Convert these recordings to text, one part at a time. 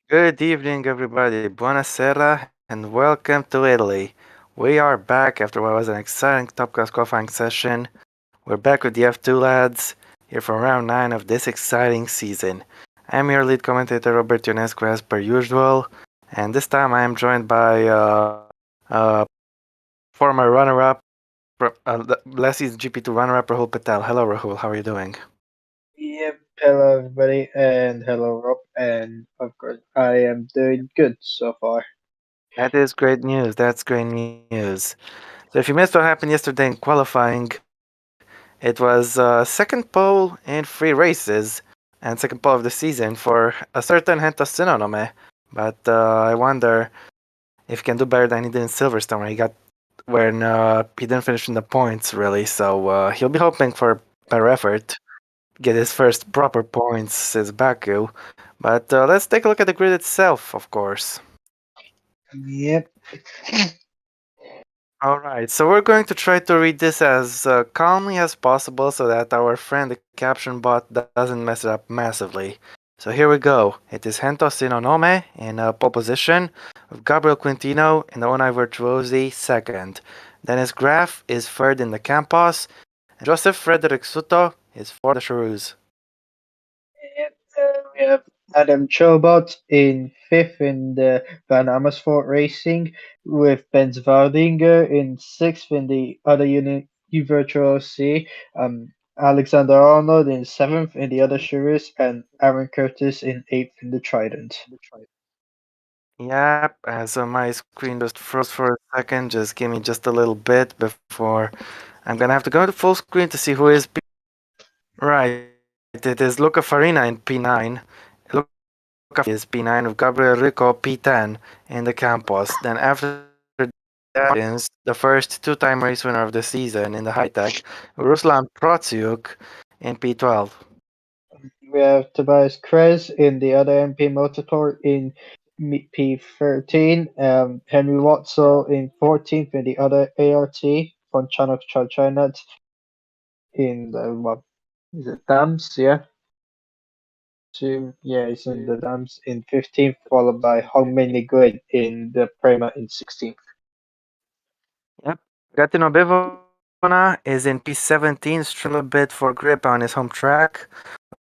Good evening, everybody. Buonasera, and welcome to Italy. We are back after what was an exciting Top Class qualifying session. We're back with the F2 lads, here for round 9 of this exciting season. I'm your lead commentator, Robert Ionescu, as per usual, and this time I am joined by uh, former runner-up, last season's GP2 runner-up, Rahul Patel. Hello, Rahul. How are you doing? Yep. Hello, everybody, and hello, Rob. And of course, I am doing good so far. That is great news. That's great news. So if you missed what happened yesterday in qualifying, it was second pole in 3 races and second pole of the season for a certain Henta Synonome. But I wonder if he can do better than he did in Silverstone, where he didn't finish in the points really. So he'll be hoping for better effort, get his first proper points since Baku. But let's take a look at the grid itself, of course. Yep. All right, so we're going to try to read this as calmly as possible so that our friend, the caption bot, doesn't mess it up massively. So here we go. It is Hento Sinonome in pole position, with Gabriel Quintino in the Onai Virtuosi second. Dennis Graf is third in the Campos, and Joseph Frederick Suto is fourth in the Charouz. Yep. We have Adam Chobot in fifth in the Van Amersfoort Racing, with Benz Waldinger in sixth in the other unit, Virtual C. Alexander Arnold in seventh in the other series, and Aaron Curtis in eighth in the Trident. Yep, so my screen just froze for a second. Just give me just a little bit before I'm gonna have to go to full screen to see who is right. It is Luca Farina in P9. Luca Farina is P9 with Gabriel Rico P10 in the Campos. Then after that is the first two-time race winner of the season in the high-tech, Ruslan Protsiuk in P12. We have Tobias Krez in the other MP Motorsport in P13, Henry Watso in 14th in the other ART, von Chanuk Chalchinat in the, what is it, Dams? Yeah. Yeah, it's in the Dams in 15th, followed by Hong Min Nguyen in the Prima in 16th. Yep. Gaetano Bivona is in P17, struggling a bit for grip on his home track,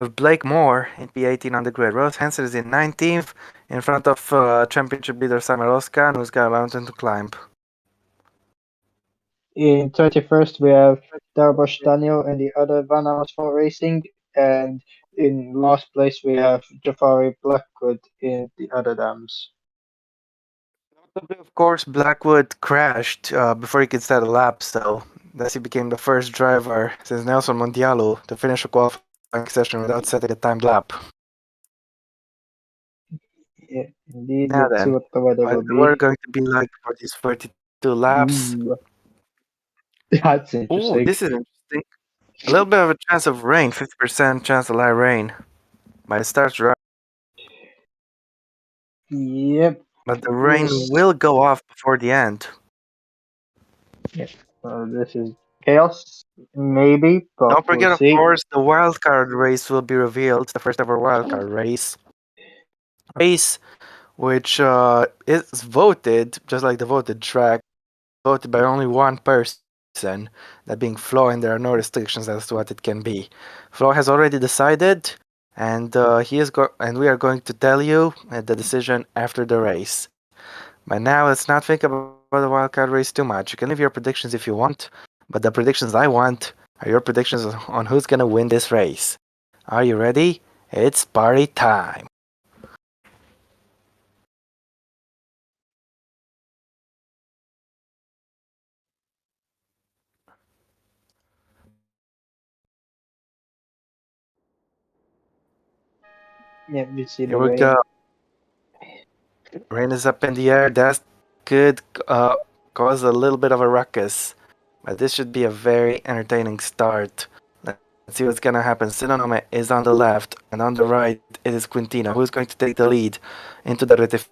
with Blake Moore in P18 on the grid. Rose Hansen is in 19th, in front of championship leader Simon Roskan, who's got a mountain to climb. In 31st, we have Darbosh Daniel and the other Van Amersfoort Racing, and in last place, we have Jafari Blackwood in the other Dams. Of course, Blackwood crashed before he could start a lap, so thus he became the first driver since Nelson Mondialo to finish a qualifying session without setting a timed lap. Yeah, indeed. Now Let's see then, what the weather what's will the be. weather going to be like for these 32 laps? Ooh, that's Oh, interesting. this is interesting. A little bit of a chance of rain, 50% chance of light rain by the start, right? Yep, But the we'll rain s- will go off before the end. yeah. This is chaos, maybe, but Don't we'll forget, of see. course, the wildcard race will be revealed, the first ever wildcard race. Race which is voted, just like the voted track, voted by only one person, that being Flo, and there are no restrictions as to what it can be. Flo has already decided, and and we are going to tell you the decision after the race. But now let's not think about the wildcard race too much. You can leave your predictions if you want, but the predictions I want are your predictions on who's gonna win this race. Are you ready? It's party time. Yeah, we see Here the we go. rain. Rain is up in the air. That could cause a little bit of a ruckus. But this should be a very entertaining start. Let's see what's gonna happen. Sinonome is on the left, and on the right it is Quintino, who's going to take the lead into the retifilo.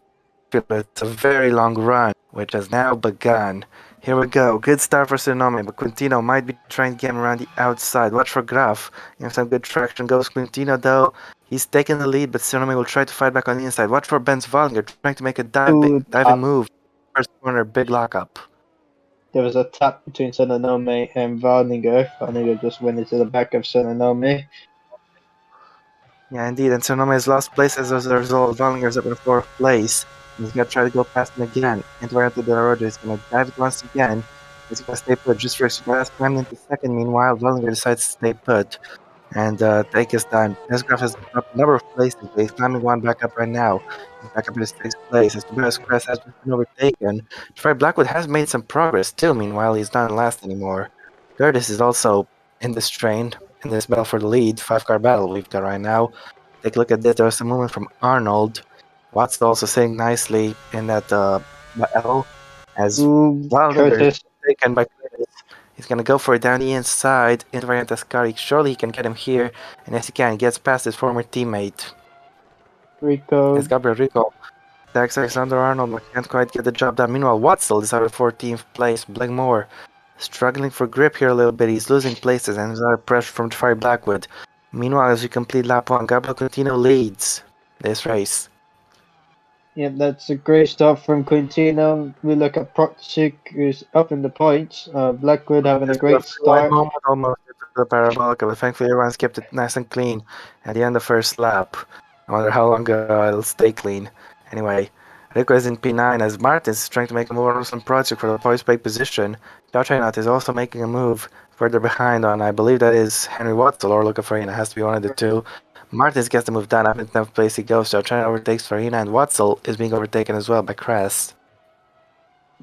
It's a very long run, which has now begun. Here we go. Good start for Sinonome, but Quintino might be trying to get him around the outside. Watch for Graf. You have some good traction. Goes Quintino though. He's taking the lead, but Tsunami will try to fight back on the inside. Watch for Ben's Vollinger trying to make a Ooh, diving tap. move. First corner, big lockup. There was a tap between Sononome and Varninger. Varninger just went into the back of Sononome. Yeah, indeed, and Tsunami has lost places as a result. Vollinger's up in fourth place. He's gonna try to go past him again. Into De La Roja is gonna dive it once again. He's gonna stay put just for his last time into second. Meanwhile, Vollinger decides to stay put and take his time. Nesgraf has dropped a number of places, but he's climbing one back up right now. He's back up in his sixth place as Tobias Kress has just been overtaken. Troy Blackwood has made some progress still, meanwhile, he's not in last anymore. Curtis is also in this train, in this battle for the lead, 5-car battle we've got right now. Take a look at this, there was some movement from Arnold. Watts also sitting nicely in that battle as Ooh, Wilder is Curtis. taken by Curtis. He's gonna go for it down the inside into Variant Ascari. Surely he can get him here, and yes he can. He gets past his former teammate. Rico. As Gabriel Rico attacks Alexander Arnold, but can't quite get the job done. Meanwhile, Watzel is out of 14th place. Blackmore struggling for grip here a little bit. He's losing places and there's a lot of pressure from Jafari Blackwood. Meanwhile, as we complete lap 1, Gabriel Clintino leads this race. Yeah, that's a great start from Quintino. We look at Protsik, who's up in the points. Blackwood having a There's a great free line start. moment almost into the Parabolica, but thankfully everyone's kept it nice and clean at the end of the first lap. I wonder how long it'll stay clean. Anyway, Rico is in P9 as Martin's trying to make a move on some project for the poise plate position. Chachainat is also making a move further behind on, I believe that is Henry Watzel or Luca Farina. It has to be one of the two. Martins gets the move done. Up in 10th place he goes. Chachainat overtakes Farina, and Watzel is being overtaken as well by Kress.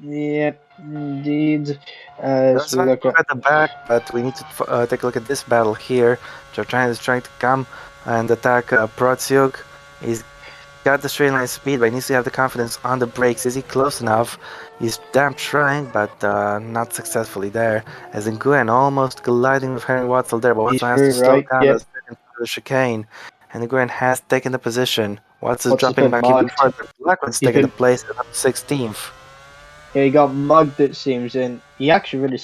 Yep, indeed. As There's we one look move at at the back, but we need to take a look at this battle here. Jordan is trying to come and attack Protsyuk. He's got the straight line speed, but he needs to have the confidence on the brakes. Is he close enough? He's damn trying, but not successfully there. As Nguyen almost colliding with Henry Watzel there, but Watson has to P3, slow right? down Yep. the second part of the chicane. And Nguyen has taken the position. Watson is What's has dropping been back even mugged? further. Blackwood's He's taking the been. place at 16th. Yeah, he got mugged, it seems, and he actually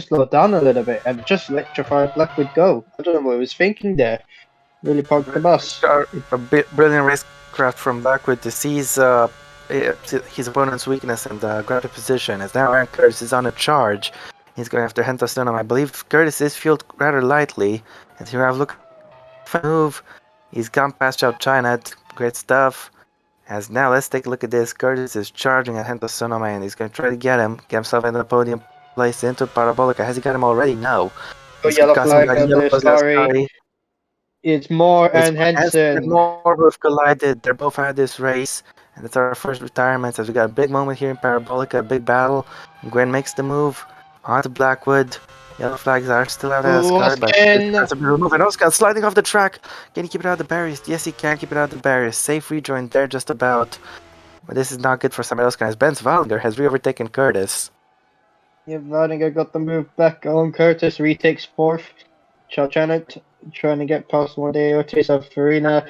slowed down a little bit and just let Jafar Blackwood go. I don't know what he was thinking there. Really parked the bus. A brilliant racecraft from Blackwood to seize his opponent's weakness and grab the position. As now Aaron Curtis is on a charge. He's going after Henta Stoneham. I believe Curtis is fueled rather lightly. And here I have a look at the move. He's gone past Chow China. Great stuff. As now, let's take a look at this. Curtis is charging at Henta Stoneham and he's going to try to get him. Get himself in the podium place into Parabolica. Has he got him already? No. Oh, He's yellow got some flag guy on yellow there, sorry. Ascari. It's Moore It's and Hansen and Henson. Moore both collided. They're both out of this race, and it's our first retirement. As we got a big moment here in Parabolica, a big battle. Gwen makes the move onto Blackwood. Yellow flags are still out as Oh, card, but this Oscar! has to be removed. And Oscar sliding off the track. Can he keep it out of the barriers? Yes, he can keep it out of the barriers. Safe rejoin there, just about. But this is not good for somebody else, guys. Ben's Vallinger has re-overtaken Curtis. Yeah, Vardinger got the move back on. Curtis retakes fourth. Chalchanet trying to get past Morde Ortiz of Farina.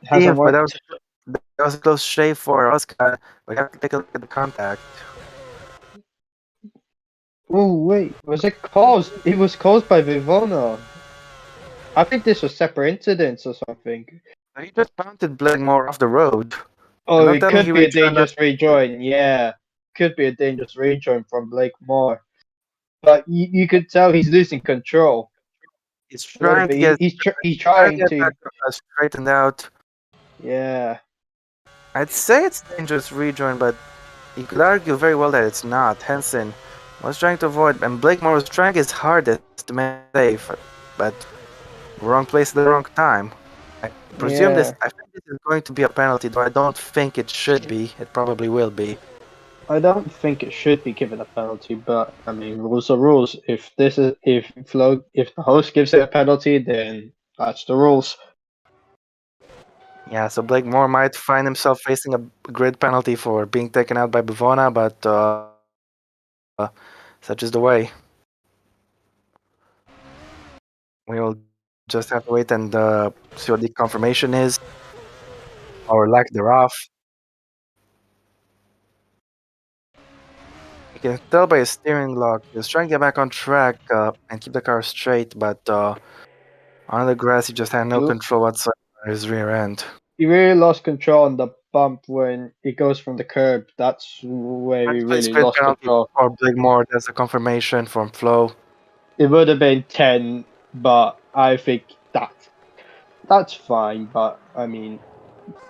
Hasn't 15th, but worked. that was a close shave for Oscar. We have to take a look at the contact. Oh, wait. Was it caused? It was caused by Vivona. I think this was separate incidents or something. He just mounted Blackmore off the road. And Oh, don't it tell me he could be a returned that. dangerous rejoin. Yeah. Could be a dangerous rejoin from Blake Moore. But you could tell he's losing control He's a little trying bit. to get He's trying to trying get to. back straightened out. Yeah. I'd say it's dangerous rejoin, but you could argue very well that it's not. Henson was trying to avoid, and Blakemore was trying his hardest to make it safe, but wrong place at the wrong time. I presume this. Yeah. I think this is going to be a penalty, though I don't think it should be. It probably will be. I don't think it should be given a penalty, but I mean, rules are rules. If the host gives it a penalty, then that's the rules. Yeah, so Blakemore might find himself facing a grid penalty for being taken out by Bavona, but such is the way. We will just have to wait and see what the confirmation is, or lack thereof. You can tell by his steering lock, he's trying to get back on track and keep the car straight, but on the grass he just had no You control whatsoever. his rear end. He really lost control on the bump when it goes from the curb. That's where he Let's play really sprint lost penalty control. or Blake That's a confirmation from Flo. It would have been 10, but I think that's fine. But I mean,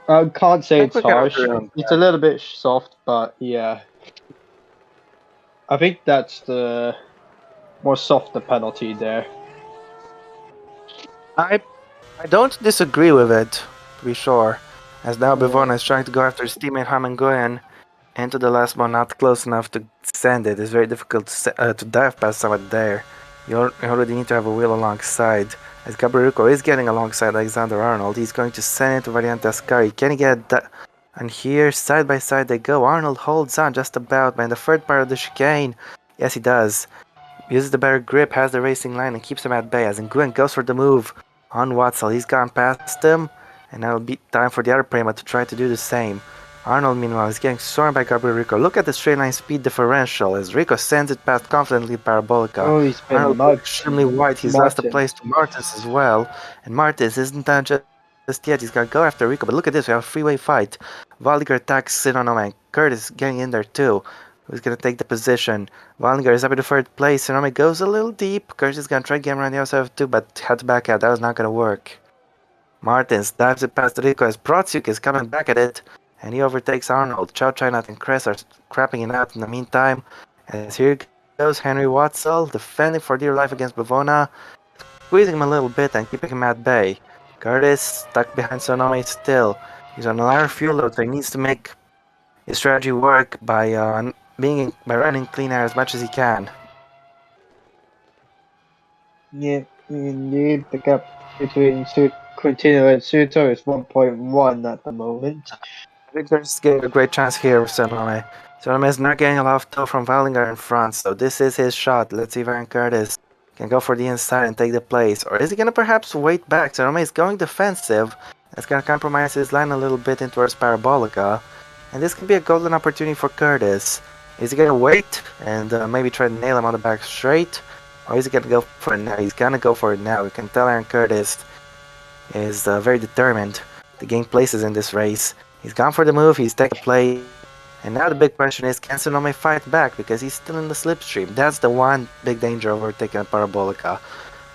I can't I say think it's we can harsh. agree on It's a little bit soft, but yeah, I think that's the more softer penalty there. I I don't disagree with it, to be sure. As now Uh, Bivona is trying to go after his teammate Hamangoyan into the last one, not close enough to send it. It's very difficult to dive past someone there. You already need to have a wheel alongside. As Gabriel is getting alongside Alexander Arnold, he's going to send it to Variante Ascari. Can he get that? And here, side by side they go. Arnold holds on just about, but in the third part of the chicane, yes he does. Uses the better grip, has the racing line, and keeps him at bay. As Nguyen goes for the move on Watzel. He's gone past him, and now it'll be time for the other Prima to try to do the same. Arnold, meanwhile, is getting stormed by Gabriel Rico. Look at the straight line speed differential as Rico sends it past confidently Parabolica. oh, he's been Arnold goes mugged, extremely wide. He's lost a place Martins. to Martins as well. And Martins isn't done just yet. He's got to go after Rico. But look at this. We have a freeway fight. Walliger attacks Sinonoma and Curtis getting in there too. Who's going to take the position? Wallinger is up in the third place. Sinonoma goes a little deep. Curtis is going to try to get him around the outside of two, but had to back out. That was not going to work. Martins dives it past Rico as Protsuk is coming back at it, and he overtakes Arnold. Chow Chynat and Kress are crapping it out in the meantime. As here goes Henry Watzel, defending for dear life against Bavona, squeezing him a little bit and keeping him at bay. Curtis stuck behind Sonome still. He's on a higher fuel load, so he needs to make his strategy work by running clean air as much as he can. Yeah, indeed. The gap between Quintino and Suto is 1.1 at the moment. I think there's getting a great chance here with Sonome. Sonome is not getting a lot of tow from Wallinger in front, so this is his shot. Let's see if Aaron Curtis can go for the inside and take the place. Or is he going to perhaps wait back? Sonome is going defensive. That's going to compromise his line a little bit in towards Parabolica. And this could be a golden opportunity for Curtis. Is he going to wait and maybe try to nail him on the back straight? Or is he going to go for it now? He's going to go for it now. We can tell Aaron Curtis is very determined to gain places in this race. He's gone for the move, he's taken place. And now the big question is, can Sonome fight back? Because he's still in the slipstream. That's the one big danger of overtaking at Parabolica.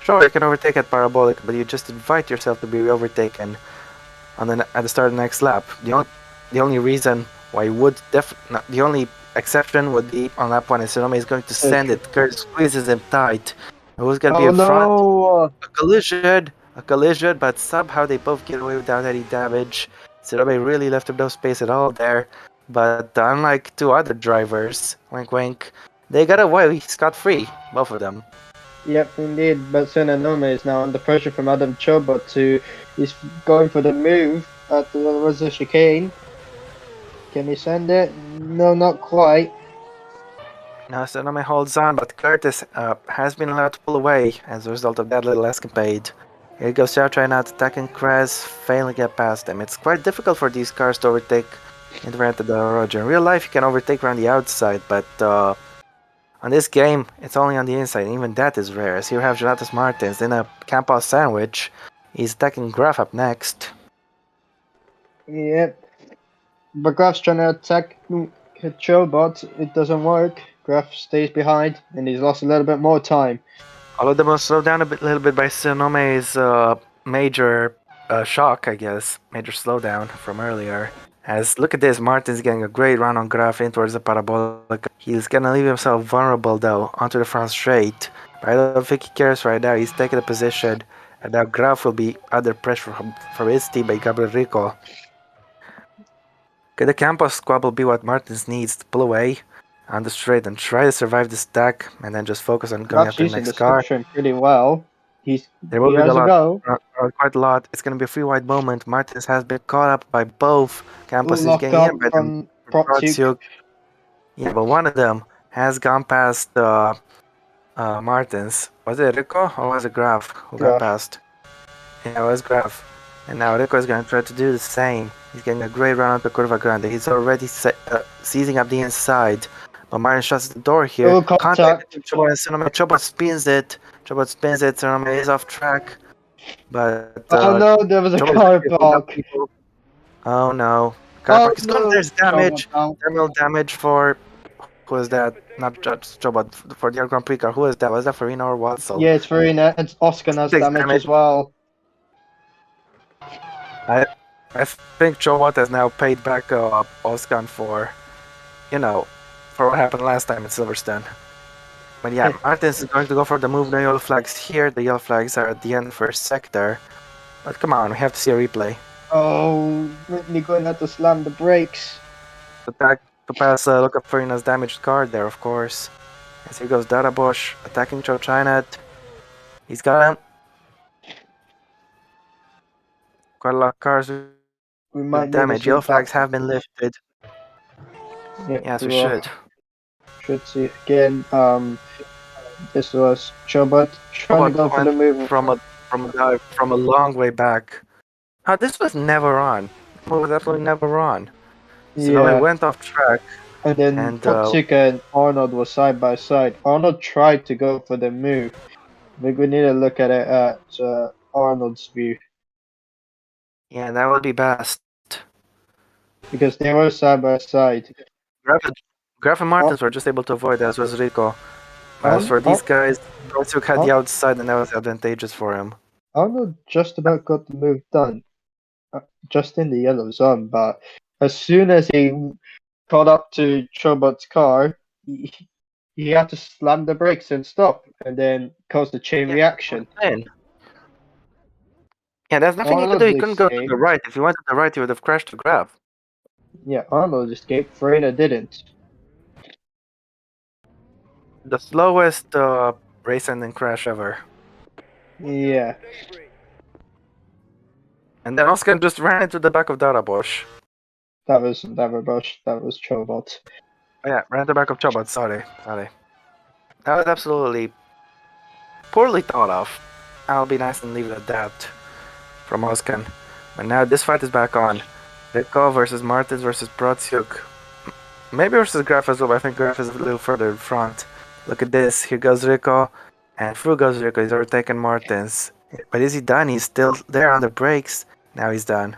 Sure, you can overtake at Parabolica, but you just invite yourself to be overtaken at the start of the next lap. The only reason why you would the only exception would be on lap 1 is Sonome is going to send it. Curtis squeezes him tight. Who's going to be Oh in front? no! A collision, but somehow they both get away without any damage. Sonome really left him no space at all there. But unlike two other drivers, wink wink, they got away scot-free, both of them. Yep, indeed. But Sunanome is now under pressure from Adam Chobot to. He's going for the move at the chicane. Can he send it? No, not quite. Now Sonome holds on, but Curtis has been allowed to pull away as a result of that little escapade. Here goes Chow trying out attacking Kress, failing to get past him. It's quite difficult for these cars to overtake in the Variante del Roger. In real life, you can overtake around the outside, but on this game, it's only on the inside, and even that is rare. As here we have Jonatas Martins in a Campos sandwich. He's attacking Graf up next. Yep. But Graf's trying to attack Chobot. It doesn't work. Graf stays behind, and he's lost a little bit more time. Although they must slow down a little bit by Sonome's major shock, I guess. Major slowdown from earlier. As look at this, Martin's getting a great run on Graf in towards the Parabolica. He's gonna leave himself vulnerable though, onto the front straight. But I don't think he cares right now. He's taking a position, and now Graf will be under pressure from his teammate Gabriel Rico. Okay, the Campos squad will be what Martins needs to pull away on the straight and try to survive the stack, and then just focus on going Graf's after the using the next car. slipstream pretty well. He They're moving has a go. quite a lot. It's going to be a free wide moment. Martins has been caught up by both. Campos is Lock getting up in by them. from Protsuk. Yeah, but one of them has gone past Martins. Was it Rico or was it Graf who got Graf. past? Yeah, it was Graf. And now Rico is going to try to do the same. He's getting a great run up the Curva Grande. He's already seizing up the inside. But Martin shuts the door here. Oh, contact. Chobot spins it. Sonome is off track. But Oh no, there was a Chobot car actually hold up park. people. Oh no. Car Oh park is gone. no, There's Chobot damage. down. Thermal damage for. Who is that? Not just Chobot. For the Grand Prix car. Who is that? Was that Farina or Watzel? Yeah, it's Farina, and Oscar has Takes damage damage. as well. I I think Chobot has now paid back Oscan for, for what happened last time at Silverstone. But yeah, Martins is going to go for the move. No yellow flags here. The yellow flags are at the end first sector. But come on, we have to see a replay. Oh, Whitney going to have to slam the brakes. To pass look up Farina's damaged car there, of course. As here goes Dada Bosch attacking Cho Chinet. He's got him. Quite a lot of cars with We damage. might Yellow need to flags see have that. been lifted. Yeah, Yes, we we should. should see it again. This was Chobot trying to Chobot go for the went move. from a long way back. This was never on. It was absolutely never on. So now he Yeah, went off track and then and Potsika and Arnold were side by side. Arnold tried to go for the move. I think we need to look at it at Arnold's view yeah, that would be best. because they were side by side. Graf and Ar- Martins were just able to avoid, as was Rico. As Ar- for these Ar- guys, Brotsuk had the Ar- outside and that was advantageous for him. Arnold just about got the move done, just in the yellow zone. But as soon as he caught up to Chobot's car, he had to slam the brakes and stop, and then cause the chain Yeah, reaction. yeah, there's nothing he could do. Arnold He couldn't go to the escaped. right. If he went to the right, he would have crashed to Graf. Yeah, Arnold escaped. Farina didn't. The slowest race ending crash ever. Yeah, And then Oscar just ran into the back of Dada Bosch. that was Bush. That was Chobot. Oh, yeah, ran into the back of Chobot. Sorry. That was absolutely poorly thought of. I'll be nice and leave it at that from Oskan. But now this fight is back on. Rico versus Martins versus Protsiuk. Maybe versus Graf as well, but I think Graf is a little further in front. Look at this. Here goes Rico. And through goes Rico. He's overtaken Martins. But is he done? He's still there on the brakes. Now he's done.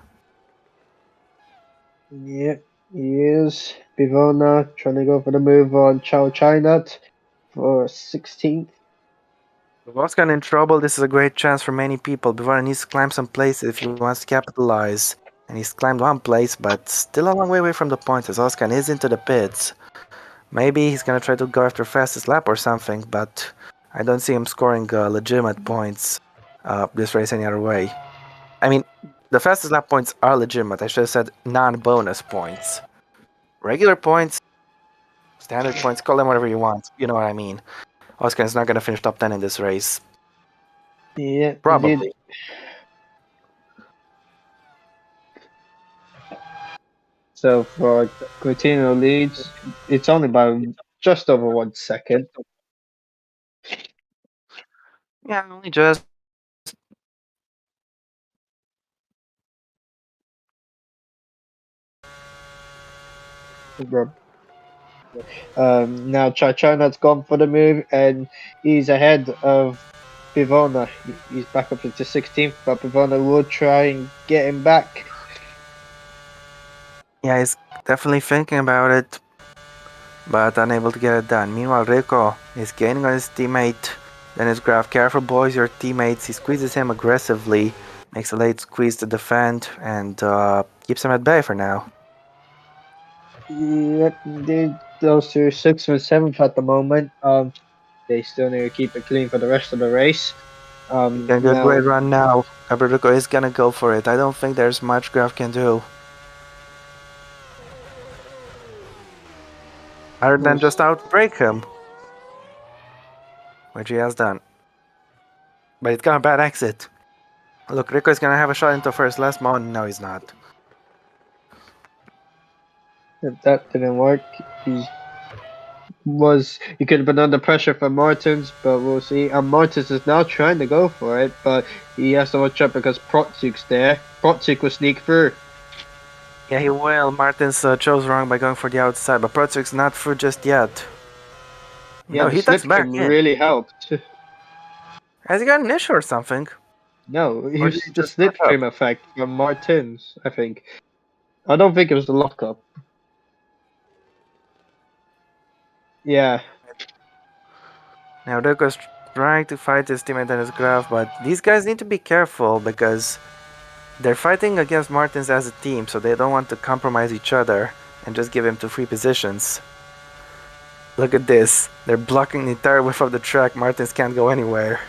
Yep, he is. Bivona trying to go for the move on Chow Chinat for 16th. With Oskan in trouble, this is a great chance for many people. Bivona needs to climb some places if he wants to capitalize. And he's climbed one place, but still a long way away from the points as Oskan is into the pits. Maybe he's gonna try to go after fastest lap or something, but I don't see him scoring legitimate points this race any other way. I mean, the fastest lap points are legitimate. I should have said non-bonus points. Regular points, standard points, call them whatever you want. You know what I mean. Oscar is not gonna finish top 10 in this race. Yeah, Probably. indeed. So for Quintino leads, it's only by just over 1 second. Yeah, only just. Now Chichanat's gone for the move and he's ahead of Bivona. He's back up into 16th, but Bivona will try and get him back. Yeah, he's definitely thinking about it, but unable to get it done. Meanwhile, Rico is gaining on his teammate. Then his Graf, careful boys, your teammates. He squeezes him aggressively, makes a late squeeze to defend, and keeps him at bay for now. Yep, indeed. Those two, 6th and 7th at the moment. They still need to keep it clean for the rest of the race. He can get a great run now. Rico is gonna go for it. I don't think there's much Graf can do. Other than just outbreak him. Which he has done. But it's got a bad exit. Look, Rico is gonna have a shot into first last moment. No, he's not. If that didn't work, he could have been under pressure from Martins, but we'll see. And Martins is now trying to go for it, but he has to watch out because Protsuk's there. Protsuk will sneak through. Yeah, he will. Martins chose wrong by going for the outside, but Protsuk's not through just yet. Yeah, No, the he slip touched back can in. really helped. Has he got an issue or something? No, it Or did was he the just back up? slipstream effect from Martins, I think. I don't think it was the lockup. Yeah, Now Rico's trying to fight his teammate and his Graf, but these guys need to be careful because they're fighting against Martins as a team, so they don't want to compromise each other and just give him to free positions. Look at this. They're blocking the entire width of the track. Martins can't go anywhere.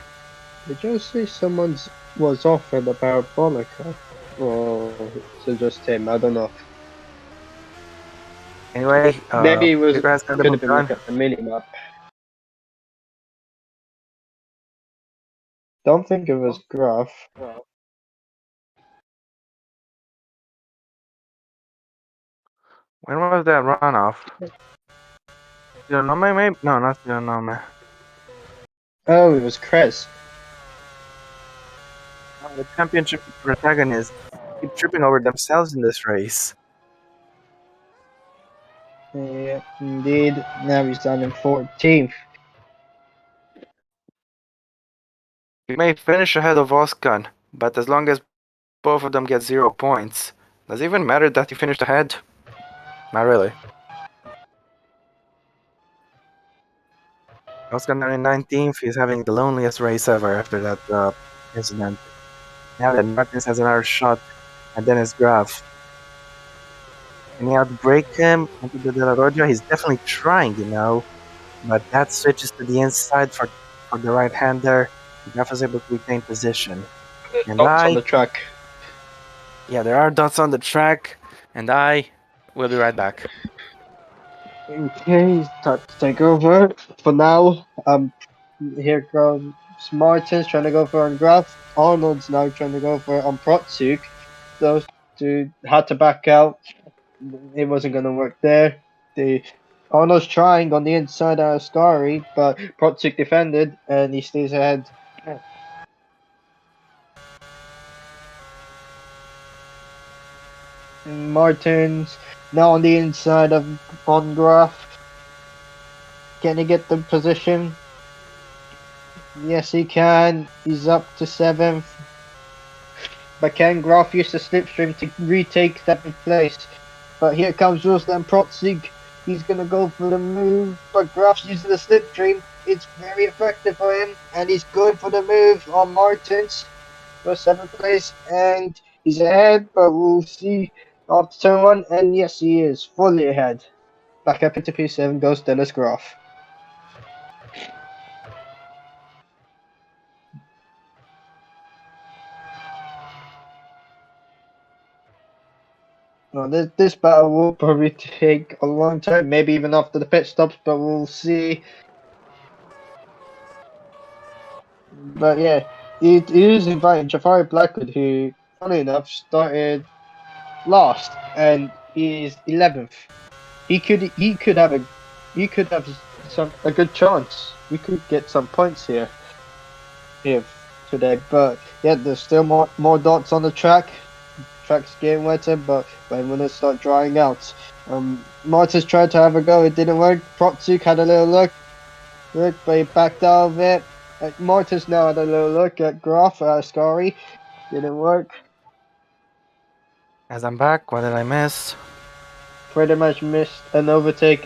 did you say someone's was off at the Parabolica? Or is it just him? I don't know. Anyway, Maybe it was Rico has kind of could have moved been on. looking at the mini map. Don't think it was Graf. When was that runoff? Sionome maybe? No, not Sionome. Oh, it was Krez. The championship protagonists keep tripping over themselves in this race. Yeah, indeed. Now he's down in 14th. He may finish ahead of Oskan, but as long as both of them get 0 points, does it even matter that he finished ahead? Not really. Oskan now in 19th, he's having the loneliest race ever after that incident. Now that Martins has another shot, and then his Graf. Can he outbreak him into the De La Roja? He's definitely trying, but that switches to the inside for the right-hander. Graf is able to retain position. And Dots on the track. Yeah, there are dots on the track, and I will be right back. Okay, time to take over. For now, here goes Martins trying to go for on Graf. Arnold's now trying to go for on Protsuk. Those two had to back out. It wasn't going to work there. The Arnold's trying on the inside of Ascari, but Protsuk defended and he stays ahead. And Martins now on the inside of on Graf. Can he get the position? Yes, he can. He's up to 7th. But can Graf use the slipstream to retake 7th place? But here comes Ruslan Protzig. He's going to go for the move. But Graf's using the slipstream. It's very effective for him. And he's going for the move on Martins for 7th place. And he's ahead. But we'll see after turn 1. And yes, he is fully ahead. Back up into P7 goes Dennis Graf. Well, this battle will probably take a long time, maybe even after the pit stops, but we'll see. But yeah, it is inviting Jafari Blackwood, who, funny enough, started last and is 11th. He could have a good chance. We could get some points here today, but yeah, there's still more dots on the track. Track's getting wetter, but when it start drying out. Martins tried to have a go, it didn't work. Protsuk had a little look, but he backed out of it. Martins now had a little look at Graf Ascari, didn't work. As I'm back, what did I miss? Pretty much missed an overtake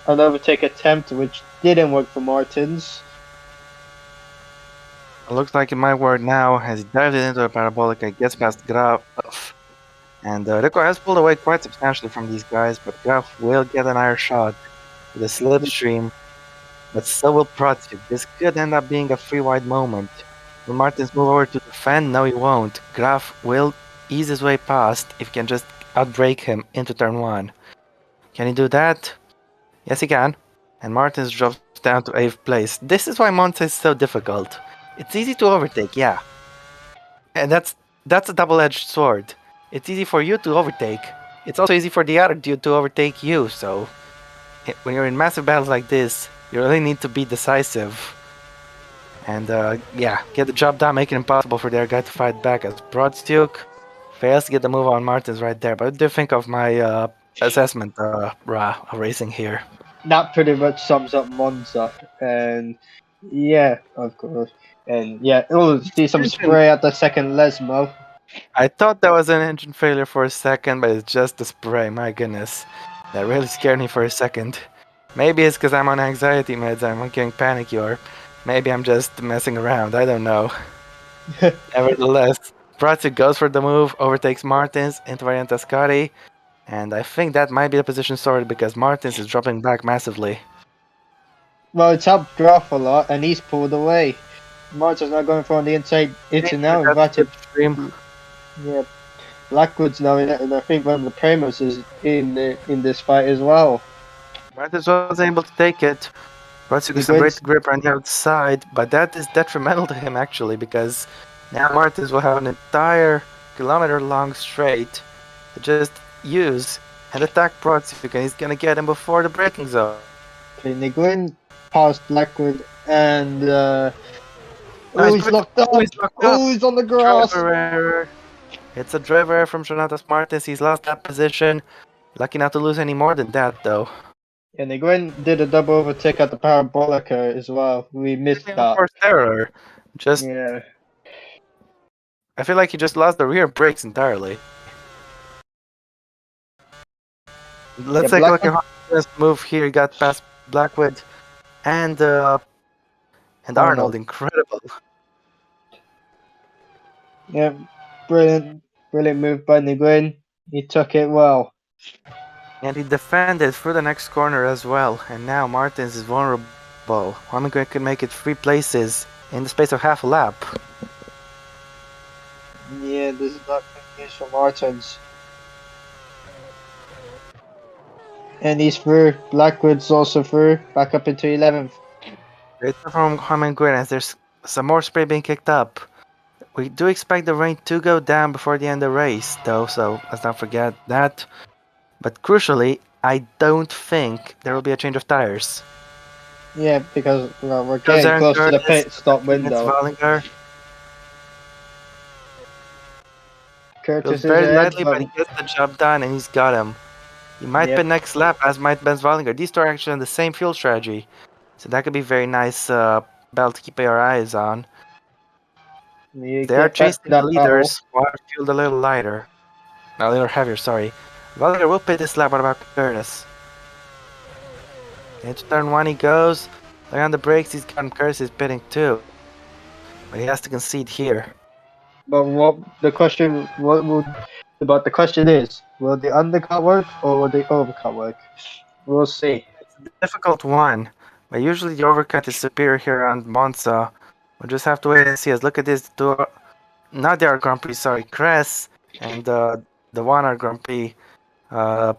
attempt, which didn't work for Martins. It looks like it might work now as he dives into the parabolic and gets past Graf. And Rico has pulled away quite substantially from these guys, but Graf will get an iron shot with a slipstream. But so will Protsy. This could end up being a free wide moment. Will Martins move over to defend? No, he won't. Graf will ease his way past if he can just outbreak him into turn 1. Can he do that? Yes, he can. And Martins drops down to 8th place. This is why Monza is so difficult. It's easy to overtake, yeah. And that's a double-edged sword. It's easy for you to overtake. It's also easy for the other dude to overtake you, so when you're in massive battles like this, you really need to be decisive. And yeah, get the job done, make it impossible for their guy to fight back as Broadstuke fails to get the move on Martins right there. But what do you think of my assessment, Ra, of racing here? That pretty much sums up Monza, and Yeah, of course. And yeah, oh, see some Engine. spray at the second Lesmo. I thought that was an engine failure for a second, but it's just the spray. My goodness, that really scared me for a second. Maybe it's because I'm on anxiety meds. I'm getting panicky, or maybe I'm just messing around. I don't know. Nevertheless, Prati goes for the move, overtakes Martins into Variante Ascari, and I think that might be the position sorted because Martins is dropping back massively. Well, it's helped Graf a lot, and he's pulled away. Martin's not going for on the inside. It's now That's invited. extreme. Yeah, Blackwood's now in it, and I think one of the Primos is in this fight as well. Martins wasn't able to take it. Prati He gets a great wins. grip on the outside, but that is detrimental to him actually because now Martins will have an entire kilometer long straight to just use and attack Prati, and he's gonna get him before the braking zone. Okay, Nguyen past Blackwood, and No, oh, he's locked up. he's locked up. Oh, he's on the grass. Driver error. It's a driver error from Jonatas Martins. He's lost that position. Lucky not to lose any more than that, though. And Nguyen did a double overtake at the Parabolica as well. We missed A that. forced error. Just, Yeah. I feel like he just lost the rear brakes entirely. Let's Yeah, take a look at Blackwood. how this move here. He got past Blackwood and Arnold. Arnold. Incredible. Yeah, brilliant, brilliant move by Nguyen. He took it well. And he defended through the next corner as well. And now Martins is vulnerable. Holmgren could make it 3 places in the space of half a lap. Yeah, this is not good news for Martins. And he's through. Blackwood's also through. Back up into 11th. Great from Holmgren as there's some more spray being kicked up. We do expect the rain to go down before the end of the race, though, so let's not forget that. But crucially, I don't think there will be a change of tires. Yeah, because well, we're Goes getting Aaron close to the Curtis pit stop against window. Wallinger. Goes Curtis is very ahead, lightly, but but he gets the job done, and he's got him. He might yep, be next lap, as might Ben Wallinger. These two are actually on the same fuel strategy, so that could be very nice battle to keep your eyes on. you They are get back to chasing the that battle. leaders, while fueled a little lighter. A little heavier, sorry. Wallinger will pit this lap. What about Curtis? Into turn 1 he goes. Like on the brakes, he's got him. Curtis is pitting too. But he has to concede here. But what the question? What would? But the question is, will the undercut work or will the overcut work? We'll see. It's a difficult one. But usually the overcut is superior here around Monza. We'll just have to wait and see. As look at this. Not the Grand Prix, sorry. Cress and the One Grand Prix uh,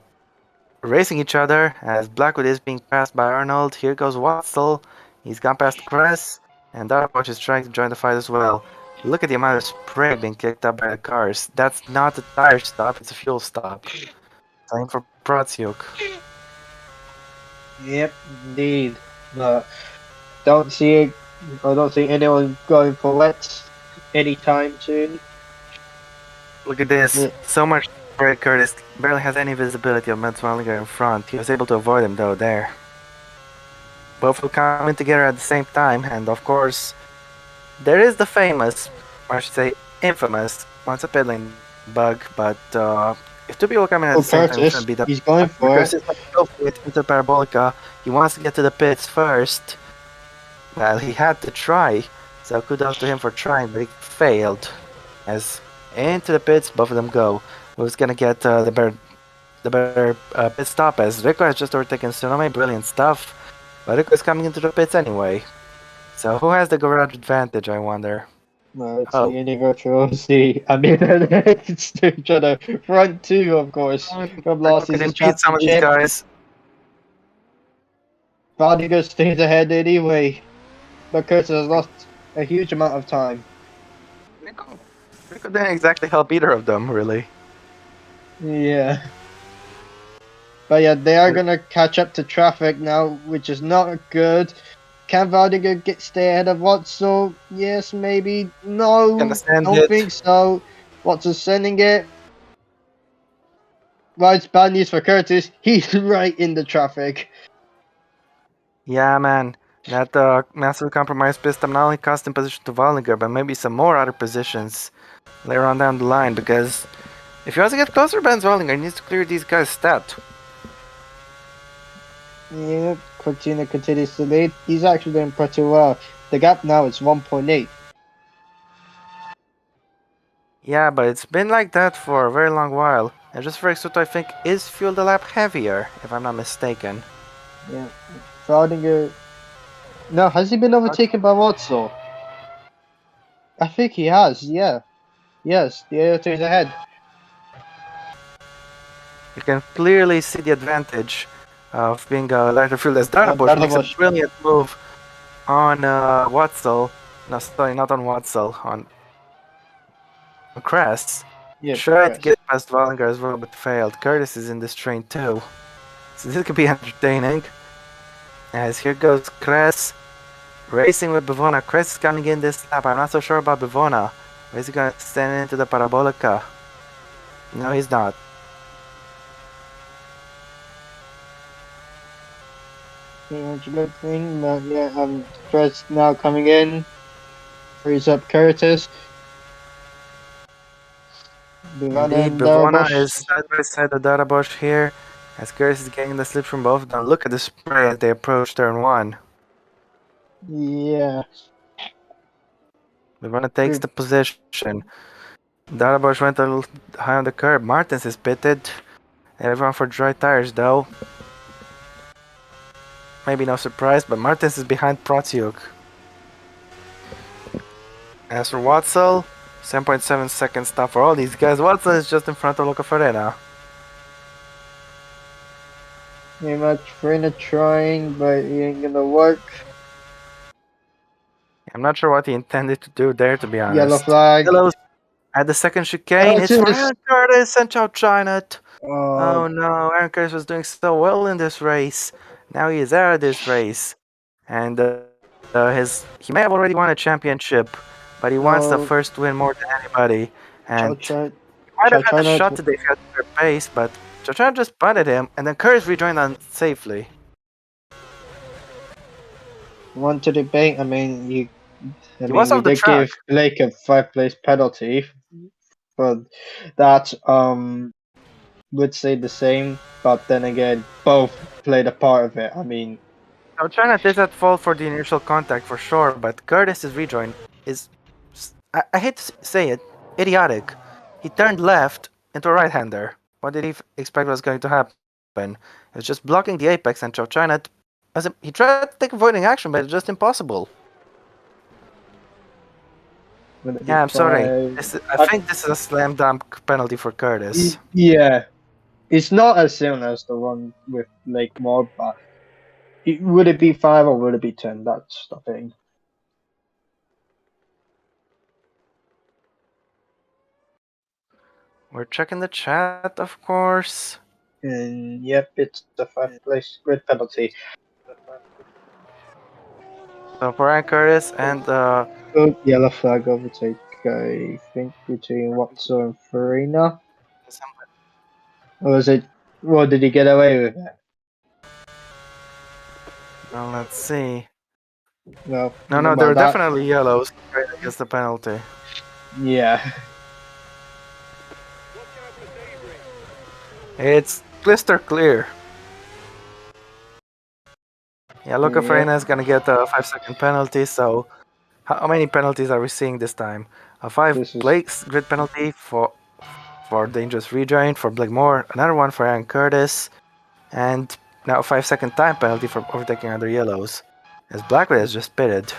racing each other as Blackwood is being passed by Arnold. Here goes Watzel. He's gone past Cress. And Darboch is trying to join the fight as well. Look at the amount of spray being kicked up by the cars. That's not a tire stop, it's a fuel stop. Time for Pratsiuk. Yep, indeed. But don't see it. I don't see anyone going for wets anytime soon. Look at this. Yeah. So much spray. Curtis barely has any visibility of Metzwallinger in front. He was able to avoid him though there. Both will come in together at the same time, and of course, there is the famous, or I should say infamous, once a pit lane bug, but if two people come in at Oh, the same time, it's Curtis, gonna be the he's going for Curtis it. is going to go for it into Parabolica. He wants to get to the pits first. Well, he had to try, so kudos to him for trying, but he failed. As into the pits, both of them go. Who's gonna get the better pit stop? As Rico has just overtaken Tsunami, brilliant stuff. But Rico is coming into the pits anyway. So who has the garage advantage? I wonder. No, it's Oh, the Universal C. I mean, it's each other. Front two, of course. From Rico last could season's impede some of these championship. guys. Vardiger stays ahead anyway. But Curtis has lost a huge amount of time. Rico didn't exactly help either of them, really. Yeah. But yeah, they are gonna catch up to traffic now, which is not good. Can Vardiger stay ahead of Watson? Yes, maybe. No, Gonna send don't it. think so. Watson's sending it. Well, it's bad news for Curtis. He's right in the traffic. Yeah, man. That massive compromise system not only cost him position to Wallinger, but maybe some more other positions later on down the line, because if he wants to get closer to Benz Wallinger, he needs to clear these guys' stat. Yeah, Quintino continues to lead. He's actually doing pretty well. The gap now is 1.8. Yeah, but it's been like that for a very long while. And just for Exoto, I think, is fueled a lap heavier, if I'm not mistaken. Yeah, Fraudinger. No, has he been overtaken by Watson? I think he has. Yeah. Yes, the AO2 is ahead. You can clearly see the advantage of being a lighter fuel as Darbosh makes a Garbo. brilliant move on Watzel. No, sorry, not on Watzel, on Crest. Yeah, Tried to correct. get past Wallinger as well, but failed. Curtis is in this train too. So this could be entertaining. As here goes Crest racing with Bivona. Crest is coming in this lap. I'm not so sure about Bivona. Or is he gonna stand into the Parabolica? No, he's not. Pretty much a good thing, but yeah, Fred's now coming in. Frees up Curtis. Bivana Indeed, and Bivona Darabosh. is side by side with Darabosh here. As Curtis is getting the slip from both of them. Look at the spray as they approach turn 1. Yeah. Bivona takes the position. Darabosh went a little high on the curb. Martins is pitted. Everyone for dry tires though. Maybe no surprise, but Martins is behind Protiuk. As for Watzel, 7.7 second stop for all these guys. Watzel is just in front of Luca Farena. Pretty much Farina trying, but it ain't gonna work. I'm not sure what he intended to do there, to be Yellow honest. flag. Yellows at the second chicane. It's for Curtis! Aaron Curtis and Chow China. Oh, Oh no, Aaron Curtis was doing so well in this race. Now he is out of this race. And he may have already won a championship, but he wants the no. first win more than anybody. Chow And China. might Chow have had a China. shot today if he had better pace, but Chochan just punted him, and then Curtis rejoined on safely. Want to debate? I mean, He was you off the did track. give Blake a 5 place penalty for that. Would say the same, but then again, both played a part of it. I mean, Chochan is at fault for the initial contact for sure, but Curtis's rejoin is, I hate to say it, idiotic. He turned left into a right-hander. What did he expect was going to happen? It was just blocking the apex, and Chochan he tried to take avoiding action, but it's just impossible. would it be Yeah, I'm sorry. 5? I think this is a slam dunk penalty for Curtis. Yeah, it's not as soon as the one with Lake Mod, but would it be 5 or would it be 10? That's the thing. We're checking the chat, of course. And yep, it's the 5 place grid penalty. So for Aaron Curtis and Good yellow flag overtake, I think, between Watson and Farina. Or was it? What did he get away with it? well, let's see. No, No, there well, were that, definitely yellows right against the penalty. yeah. It's blister clear. Yeah, Luca Yeah. Farina is gonna get a 5-second penalty. So how many penalties are we seeing this time? A 5 This is Blake's grid penalty for dangerous rejoin for Blake Moore, another one for Aaron Curtis, and now a 5-second time penalty for overtaking other yellows. As Blackwood has just pitted.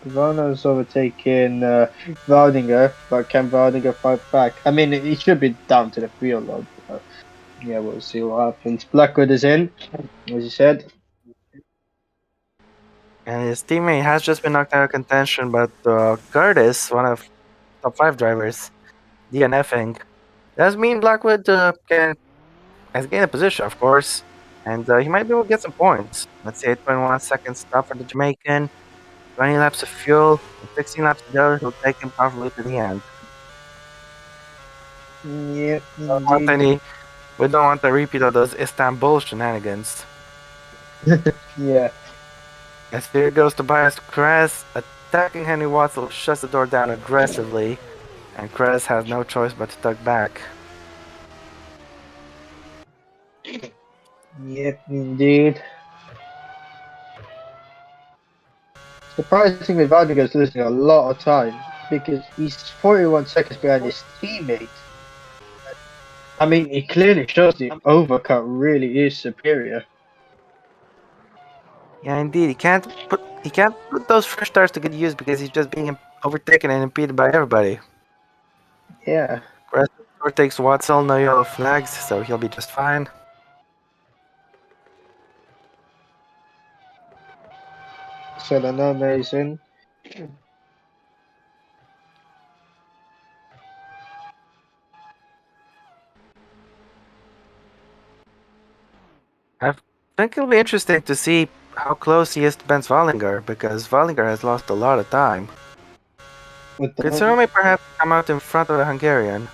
Ivano's overtaken Valdinger, but can Valdinger fight back? I mean, it should be down to the field, though. But yeah, we'll see what happens. Blackwood is in, as you said. And his teammate has just been knocked out of contention, but Curtis, one of top 5 drivers, DNFing. Does mean Blackwood has gained a position, of course, and he might be able to get some points. Let's say 8.1 seconds stop for the Jamaican, 20 laps of fuel, and 16 laps to go. He'll take him comfortably to the end. Yep, We don't want a repeat of those Istanbul shenanigans. yeah. As Fear goes to bias Kress, attacking Henry Watson shuts the door down aggressively, and Kress has no choice but to tug back. Yep, indeed. Surprisingly, Vardiger's losing a lot of time because he's 41 seconds behind his teammate. I mean, it clearly shows the overcut really is superior. Yeah, indeed, he can't put those fresh starts to good use because he's just being overtaken and impeded by everybody. Yeah. Kress overtakes Watson, no yellow flags, so he'll be just fine. So the number is in. I think it'll be interesting to see how close he is to Benz Wallinger, because Wallinger has lost a lot of time. With Quintino the may perhaps come out in front of the Hungarian.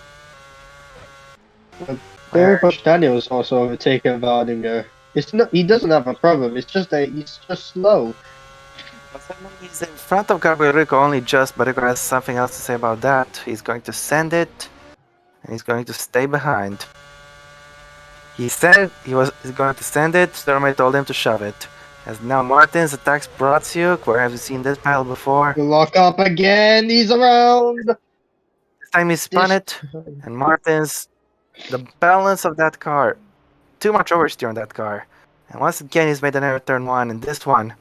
Garbo Clintino is also overtaken Vardiger. It's not. He doesn't have a problem. It's just that he's just slow. He's in front of Gabriel only just, but Rico has something else to say about that. He's going to send it, and he's going to stay behind. He said he's going to send it, Stormy told him to shove it. As now Martins attacks Bratsiuk, where have you seen this battle before? You lock up again. He's around. This time he spun it, and Martins, the balance of that car, too much oversteer on that car. And once again he's made an error turn 1, and this one,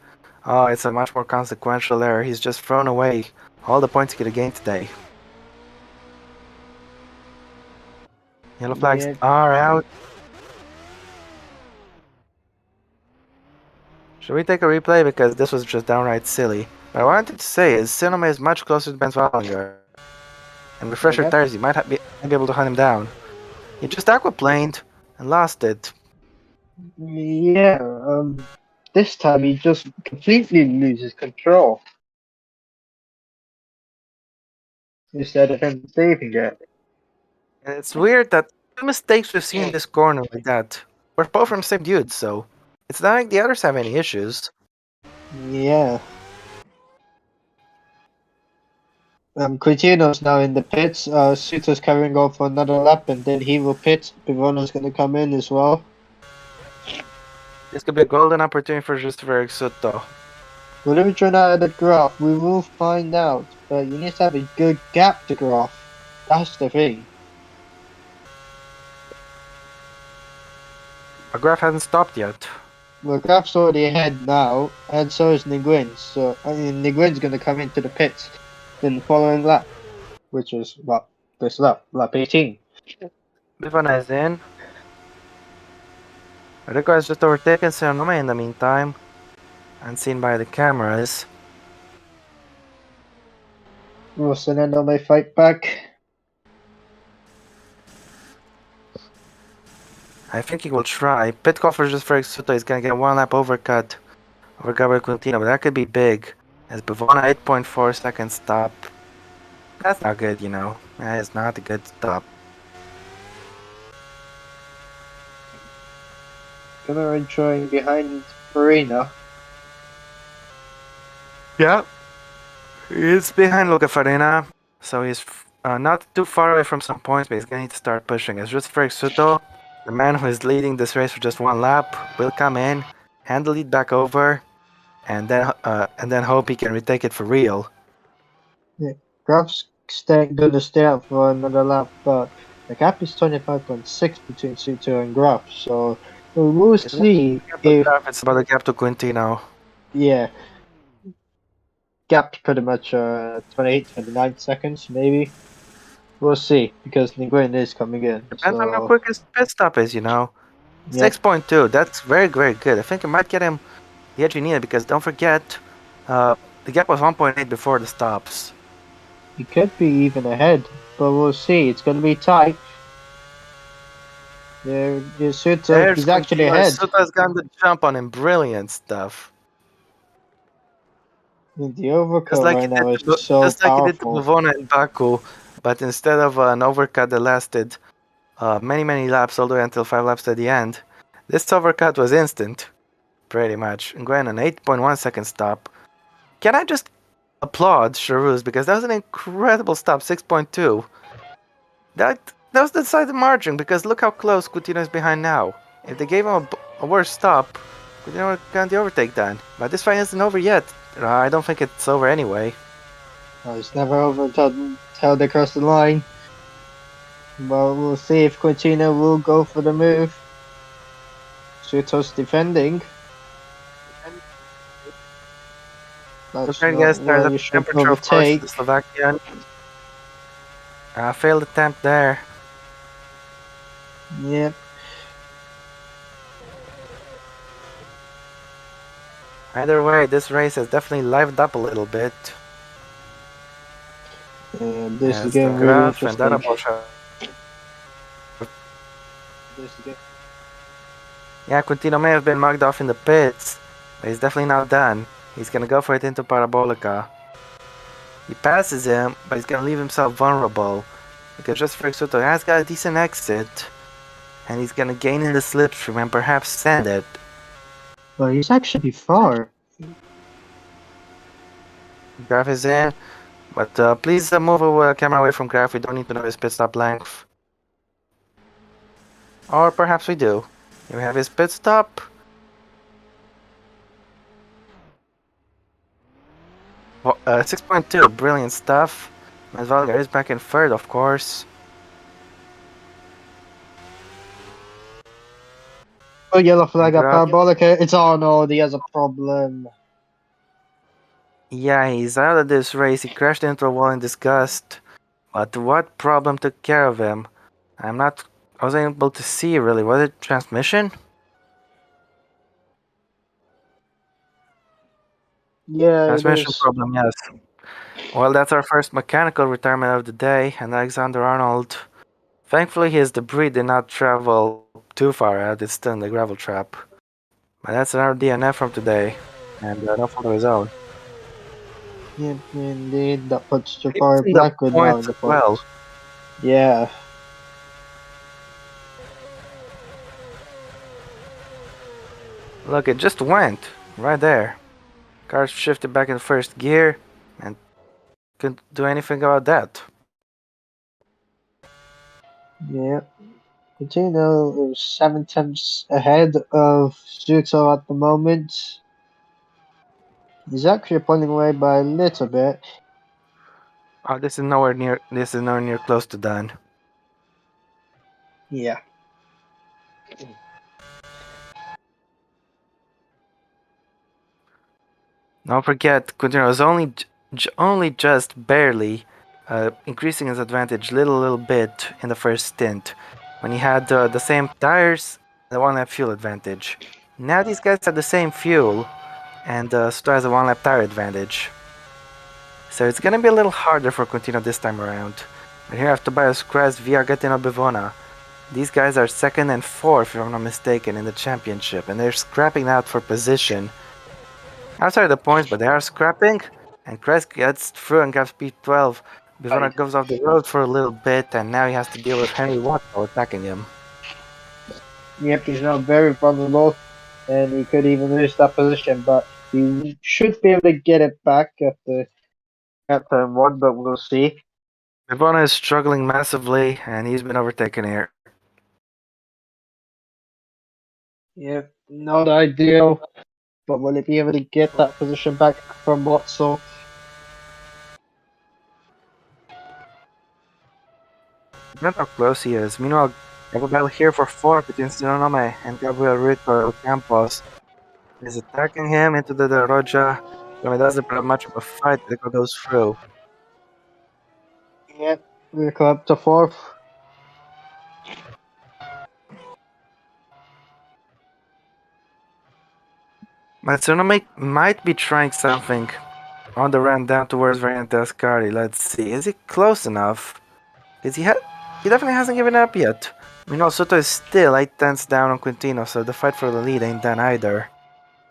oh, it's a much more consequential error. He's just thrown away all the points he could have gained today. Yellow flags are out. Should we take a replay? Because this was just downright silly. What I wanted to say is Sinoma is much closer to Ben Swallinger. And with fresher tires, you might be able to hunt him down. He just aquaplaned and lost it. Yeah, this time he just completely loses control. Instead of him saving it. And it's weird that the mistakes we've seen in this corner like that were both from the same dude, so it's not like the others have any issues. Yeah. Quintino's now in the pits. Suto's carrying on for another lap, and then he will pit. Pivono's gonna come in as well. This could be a golden opportunity for Christopher Soto. Well, let me try to add a graph. We will find out, but you need to have a good gap to graph. That's the thing. Our graph hasn't stopped yet. Well, graph's already ahead now, and so is Nguyen. So, I mean, Nguyen's gonna come into the pits in the following lap, which is, well, this lap 18. Bivana is in. Rico has just overtaken Sonoma in the meantime, unseen by the cameras. Rosanendo may fight back. I think he will try. Pit call for just for Soto is gonna get one lap overcut over Gabriel Quintino, but that could be big. As Bivona 8.4 seconds stop. That's not good, you know. That is not a good stop. Cameron trying behind Farina. Yeah. He's behind Luca Farina, so he's not too far away from some points, but he's gonna need to start pushing. As just for Soto, the man who is leading this race for just one lap, will come in, hand the lead back over, and then hope he can retake it for real. Yeah, Graf's gonna stay out for another lap, but the gap is 25.6 between Suto and Graf, so we'll see if... It's about the gap to Quintino. Yeah. Gap pretty much 28, 29 seconds, maybe. We'll see, because Nguyen is coming in. Depends on how quick his pit stop is, you know. 6.2, that's very, very good. I think it might get him the edge he needed, because don't forget, the gap was 1.8 before the stops. He could be even ahead, but we'll see. It's going to be tight. Suto, he's actually ahead. Suto's got the jump on him, brilliant stuff. The overcut right now is so just like powerful. he did to Bivona in Baku, but instead of an overcut that lasted many, many laps, all the way until 5 laps at the end, this overcut was instant. pretty much. Nguyen an 8.1 second stop. Can I just applaud Charouz because that was an incredible stop, 6.2. That was the decided margin because look how close Quintino is behind now. If they gave him a worse stop, Quintino would got the overtake then. But this fight isn't over yet. I don't think it's over anyway. Oh, it's never over until they cross the line. But we'll see if Quintino will go for the move. Suto's defending. That's Okay, not yes, there's where a you should temperature, of course, overtake. the Slovakian. Failed attempt there. Yep. Either way, this race has definitely livened up a little bit. And this is As getting really Graf and interesting. Darabosha. This is getting... Yeah, Quintino may have been mugged off in the pits, but he's definitely not done. He's gonna go for it into Parabolica. He passes him, but he's gonna leave himself vulnerable. Because just for Soto has got a decent exit, and he's gonna gain in the slipstream and perhaps send it. But he's actually far. Graf is in, but please move the camera away from Graf. We don't need to know his pit stop length. Or perhaps we do. Here we have his pit stop. 6.2, brilliant stuff. Masvalga is back in third, of course. Oh, yellow flag at Graf. Parabolica. It's oh no, he has a problem. Yeah, he's out of this race. He crashed into a wall in disgust. But what problem took care of him? I wasn't able to see really. Was it transmission? Yeah, it Transmission is. problem, yes. Well, that's our first mechanical retirement of the day, and Alexander Arnold. Thankfully, his debris did not travel too far out. It's still in the gravel trap. But that's another DNF from today, and no fault of his own. Yep, indeed. That puts He's Jafar in the Blackwood now points in the as well. points. Yeah. Look, it just went right there. Car shifted back in first gear, and couldn't do anything about that. Yeah. Quintino is 7 tenths ahead of Zuto at the moment. He's actually pulling away by a little bit. Oh, this is nowhere near. This is nowhere near close to done. Yeah. Don't forget, Quintino was only just barely increasing his advantage little bit in the first stint, when he had the same tires and the one lap fuel advantage. Now these guys have the same fuel, and still has a one lap tire advantage. So it's gonna be a little harder for Quintino this time around. But here I have Tobias Kress via Gaetano Bivona. These guys are second and fourth, if I'm not mistaken, in the championship, and they're scrapping out for position. Outside of the points, but they are scrapping, and Kress gets through and grabs P12. Bivona goes off the road for a little bit, and now he has to deal with Henry Watto attacking him. Yep, he's now very vulnerable, and he could even lose that position, but he should be able to get it back at turn one, but we'll see. Bivona is struggling massively, and he's been overtaken here. Yep, not ideal, but will he be able to get that position back from Watso? Not how close he is. Meanwhile, we have a battle here for fourth between Sinonome and Gabriel Rico Campos. He's attacking him into the Roja. It doesn't put up much of a fight, but it goes through. Yep, we're up to fourth. But Sinonome might be trying something on the run down towards Variante Ascari. Let's see. Is he close enough? Because he definitely hasn't given up yet. Meanwhile, Soto is still 8 tenths down on Quintino, so the fight for the lead ain't done either.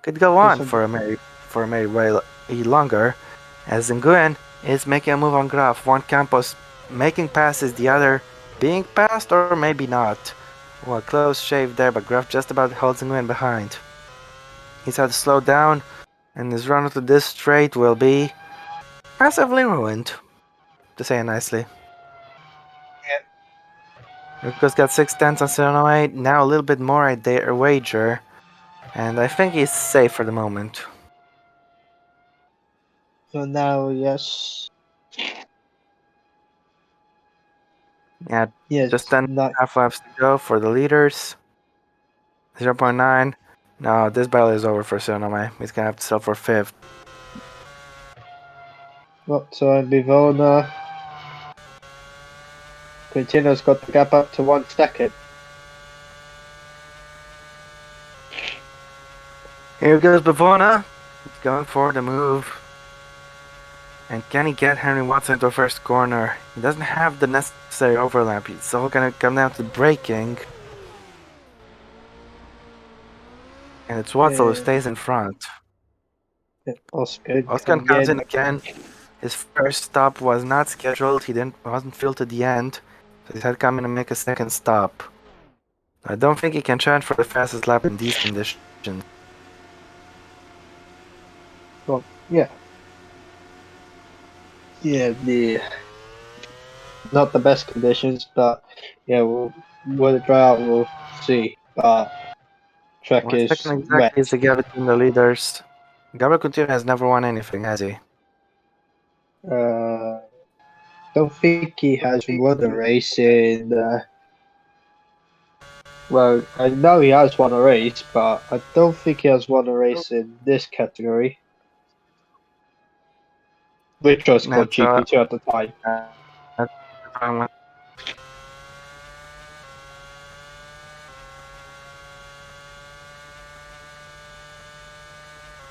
Could go on for a merry while longer, as Nguyen is making a move on Graf. One Campos making passes, the other being passed, or maybe not. Well, close shave there, but Graf just about holds Nguyen behind. he's had to slow down, and his run to this straight will be massively ruined, to say it nicely. Rico's got 6 tenths on Sonoma, now a little bit more I dare wager, and I think he's safe for the moment. So now, yes. Yeah, Yes, just 10.5 laps to go for the leaders. 0.9. No, this battle is over for Sonoma. He's gonna have to settle for 5th. Well, so in Bivona, Quintino's got the gap up to 1 second. Here goes Bavona. He's going for the move. And can he get Henry Watson into the first corner? He doesn't have the necessary overlap. It's all gonna come down to braking. And it's Watson who stays in front. Oscar comes in again. His first stop was not scheduled. He wasn't filled to the end. So he's had to come in and make a second stop. I don't think he can challenge for the fastest lap in these conditions. Well, yeah. Yeah, not the best conditions, but yeah, when it dry out, we'll see. But track What is second exactly wet. is the gap between the leaders? Gabriel Clintino has never won anything, has he? Don't think he has won a race in. Well, I know he has won a race, but I don't think he has won a race in this category, which was called GP2 at the time.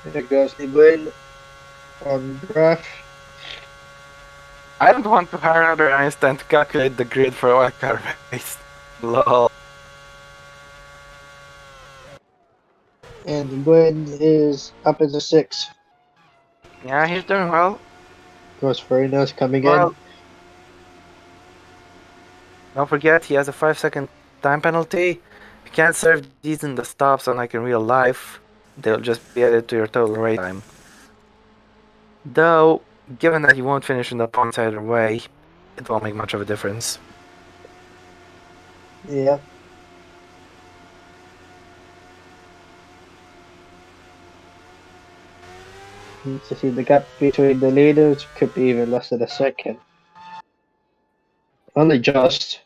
There goes the win on graph. I don't want to hire another Einstein to calculate the grid for a wildcard race. Lol. And the win is up into 6th. Yeah, he's doing well. Of course, Farina's coming in. Don't forget, he has a 5-second time penalty. You can't serve these in the stops, unlike in real life. They'll just be added to your total race time. Though, given that he won't finish in the points either way, it won't make much of a difference. Yeah. To see the gap between the leaders could be even less than a second. Only just.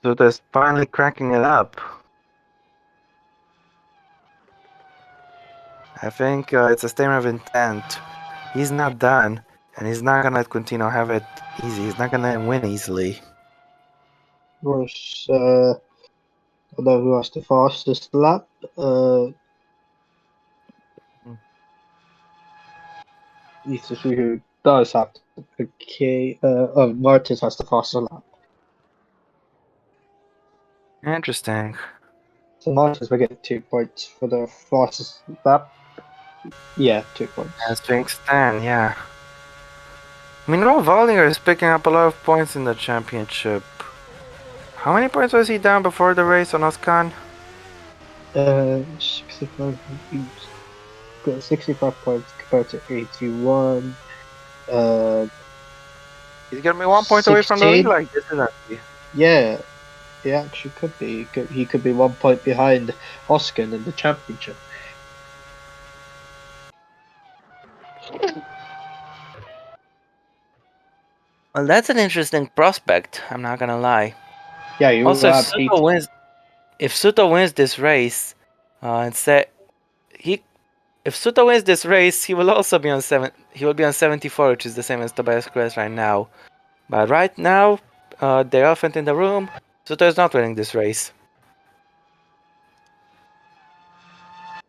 So there's finally cracking it up. I think it's a statement of intent. He's not done, and he's not gonna let Quintino have it easy. He's not gonna win easily. Of course, although who has the fastest lap? Need to see who does have. Okay, Martins has the fastest lap. Interesting. So Martins will get 2 points for the fastest lap. Yeah, 2 points. As things stand, yeah. I mean, Roll Vollinger is picking up a lot of points in the championship. How many points was he down before the race on Oscan? 65. Got 65 points compared to 81. He's gonna be 1 point away from the lead 16? like this, isn't he? Yeah, he actually could be. He could be 1 point behind Oscar in the championship. Well, that's an interesting prospect. I'm not gonna lie. Yeah, you Also, have if Suto wins this race, if Suto wins this race, he will also be on 74, which is the same as Tobias Cruz right now. But right now, the elephant in the room, Suto is not winning this race.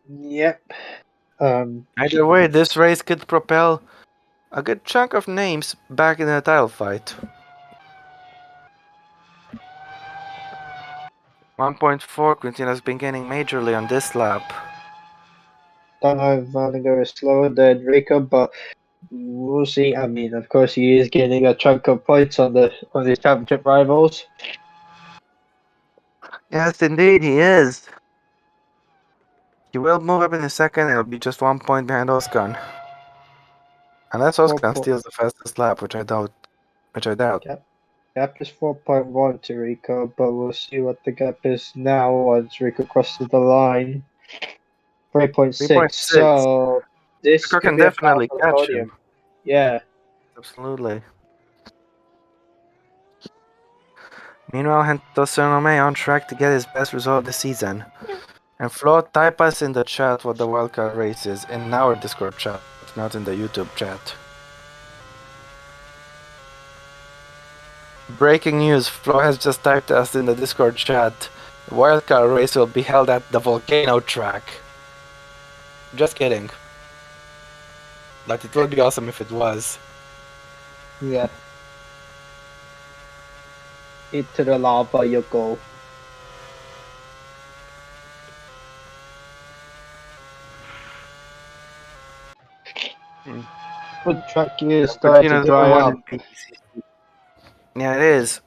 Yep. Either way, this race could propel a good chunk of names back in the title fight. 1.4, Quintino's been gaining majorly on this lap. Don't know if Valinger is slower than Rico, but we'll see. I mean, of course, he is getting a chunk of points on his championship rivals. Yes, indeed, he is. He will move up in a second. It'll be just 1 point behind Oskan. Unless Oskan steals the fastest lap, which I doubt. Gap is 4.1 to Rico, but we'll see what the gap is now once Rico crosses the line. 3.6. 3.6. So this Rico could can be a battle definitely for the catch podium. him. Yeah. Absolutely. Meanwhile, Hentosonome on track to get his best result this season. And Flo, type us in the chat what the wildcard race is in our Discord chat, not in the YouTube chat. Breaking news, Flo has just typed us in the Discord chat. The wildcard race will be held at the volcano track. Just kidding. But it would be awesome if it was. Yeah. Into the lava you go. Good track here is starting to dry up. Yeah, it is.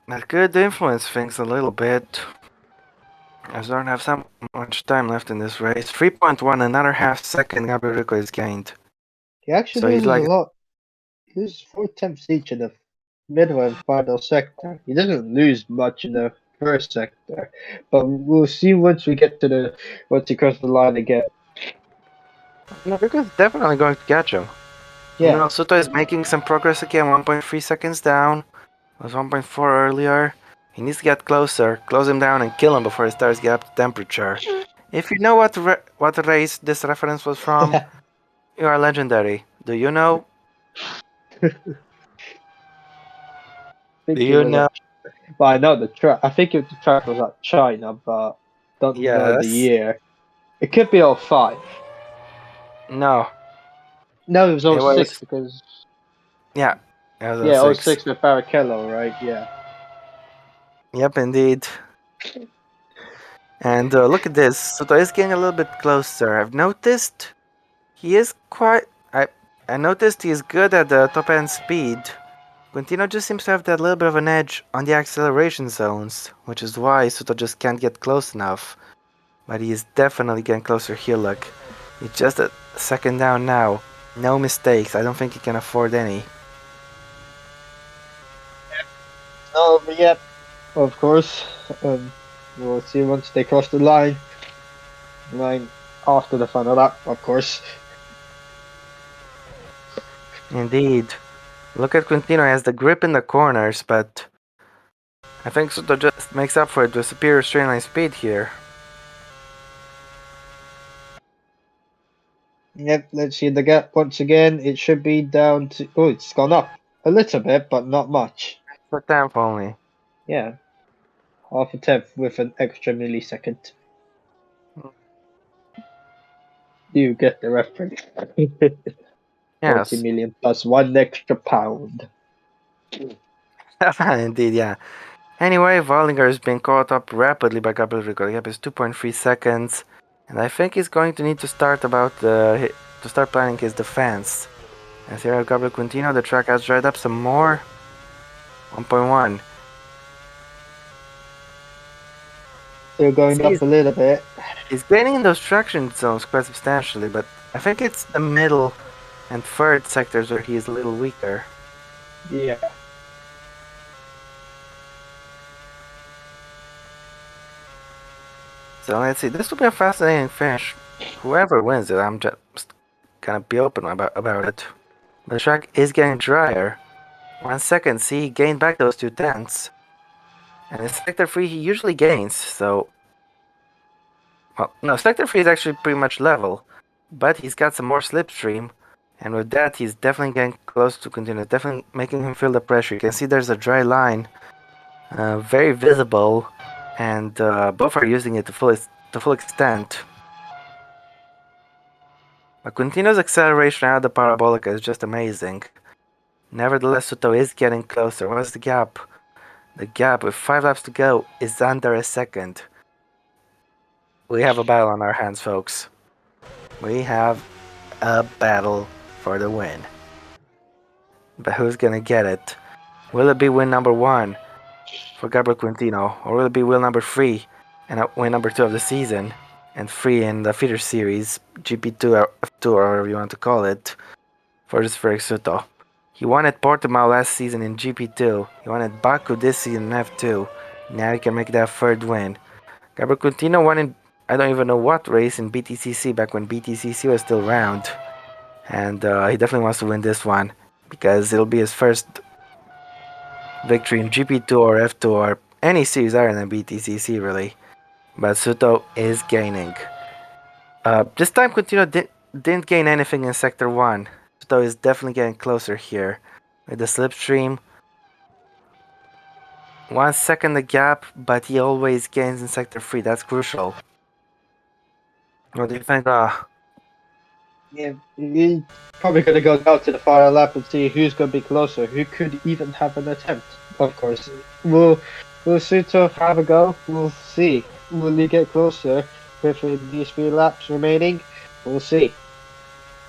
That could influence things a little bit. As we don't have so much time left in this race. 3.1, another half second Gabriel is gained. He actually So he's loses like, a lot. He loses 4 tenths each in the middle and final sector. He doesn't lose much in the first sector, but we'll see once we get to once he crosses the line again. no, Rico's definitely going to catch him. Yeah. You know, Soto is making some progress again, 1.3 seconds down. It was 1.4 earlier. He needs to get closer, close him down and kill him before he starts getting up to temperature. If you know what race this reference was from, you are legendary. Do you know? Do you know? Well, I know the track. I think the track was at China, but don't know the Yes. year. It could be 05. No. No, it was It 06 was. because. Yeah. It was Yeah, 06. 06 with Barrichello, right? Yeah. Yep, indeed. And look at this. Soto is getting a little bit closer. I've noticed he is quite. I noticed he is good at the top end speed. Quintino just seems to have that little bit of an edge on the acceleration zones, which is why Soto just can't get close enough. But he is definitely getting closer here, look. He's just a second down now. No mistakes. I don't think he can afford any. Oh, but yeah, of course. We'll see once they cross the line. Line after the final lap, of course. Indeed. Look at Quintino, he has the grip in the corners, but I think Soto just makes up for it with superior straight line speed here. Yep, let's see the gap once again. It should be down to. Oh, it's gone up a little bit, but not much. For temp only. Yeah, half a tenth with an extra millisecond. You get the reference. Yes. 40 million plus 1 extra pound. Indeed, yeah. Anyway, Wallinger has been caught up rapidly by Gabriel. The gap is 2.3 seconds, and I think he's going to need to start planning his defense. As here at Gabriel Quintino, the track has dried up some more. 1.1. Still going up a little bit. He's gaining in those traction zones quite substantially, but I think it's the middle and third sectors where he is a little weaker. Yeah. So let's see. This will be a fascinating finish. Whoever wins it, I'm just gonna be open about it. The track is getting drier. 1 second, see, he gained back those 2 tenths. And in Sector 3, he usually gains, so... Well, no, Sector 3 is actually pretty much level. But he's got some more slipstream. And with that, he's definitely getting close to Quintino. Definitely making him feel the pressure. You can see there's a dry line. Very visible. And both are using it to full extent. But Quintino's acceleration out of the Parabolica is just amazing. Nevertheless, Soto is getting closer. What's the gap? The gap, with 5 laps to go, is under a second. We have a battle on our hands, folks. We have a battle for the win. But who's gonna get it? Will it be win number 1 for Garbo Clintino, or will it be win number 3 and win number 2 of the season, and 3 in the feeder series, GP2 F2 or whatever you want to call it, for this Felix Suto. He won at Portimao last season in GP2. He won at Baku this season in F2. Now he can make that third win. Gabriel Quintino won in I don't even know what race in BTCC back when BTCC was still around. And he definitely wants to win this one because it'll be his first victory in GP2 or F2 or any series other than BTCC really. But Suto is gaining. This time Quintino didn't gain anything in Sector 1. Suto is definitely getting closer here. With the slipstream, 1 second the gap, but he always gains in Sector 3. That's crucial. What do you think? Yeah, he's probably going to go down to the final lap and see who's going to be closer, who could even have an attempt. Of course, will Suto have a go? We'll see. Will he get closer within these 3 laps remaining? We'll see.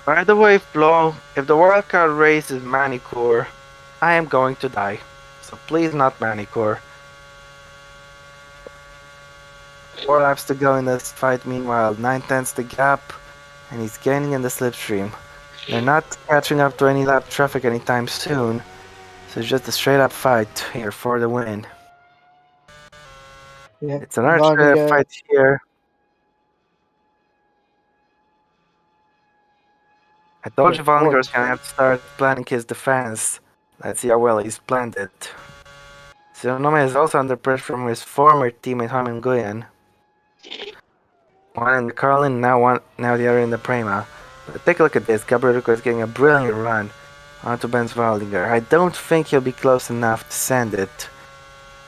By the way, Flo, if the wildcard race is Manicure, I am going to die. So please not Manicure. 4 laps to go in this fight meanwhile, 9/10 the gap, and he's gaining in the slipstream. They're not catching up to any lap traffic anytime soon, so it's just a straight up fight here for the win. Yeah, It's another straight up fight here. I told you Wallinger's gonna have to start planning his defense. Let's see how well he's planned it. Sonoma is also under pressure from his former teammate Hyman Nguyen. One in the Carlin, now the other in the Prima. But take a look at this. Gabriel is getting a brilliant run onto Benz Wallinger. I don't think he'll be close enough to send it,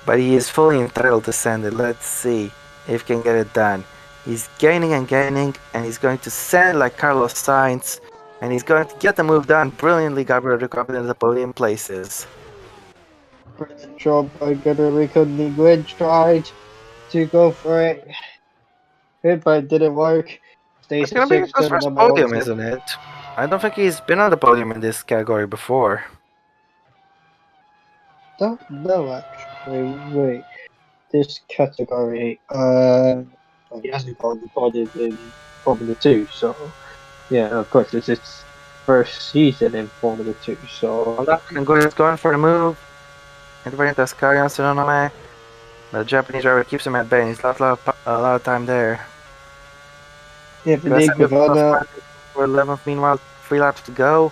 but he is fully entitled to send it. Let's see if he can get it done. He's gaining and gaining, and he's going to send like Carlos Sainz, and he's going to get the move done brilliantly. Gabriel up into the podium places. Brilliant job by Gabriel. Nguyen tried to go for it, but it didn't work. It's Stays gonna be his sixth, first number podium, 1. isn't it? I don't think he's been on the podium in this category before. Don't know actually. Wait, this category. He hasn't gone recorded in Formula 2, so yeah, of course, it's its first season in Formula 2, so. Nguyen's going for the move. Intervening to Ascari on Sonoma. But the Japanese driver keeps him at bay, and he's lost a lot of time there. Yeah, but Nick Bavona. For 11th, meanwhile, 3 laps to go.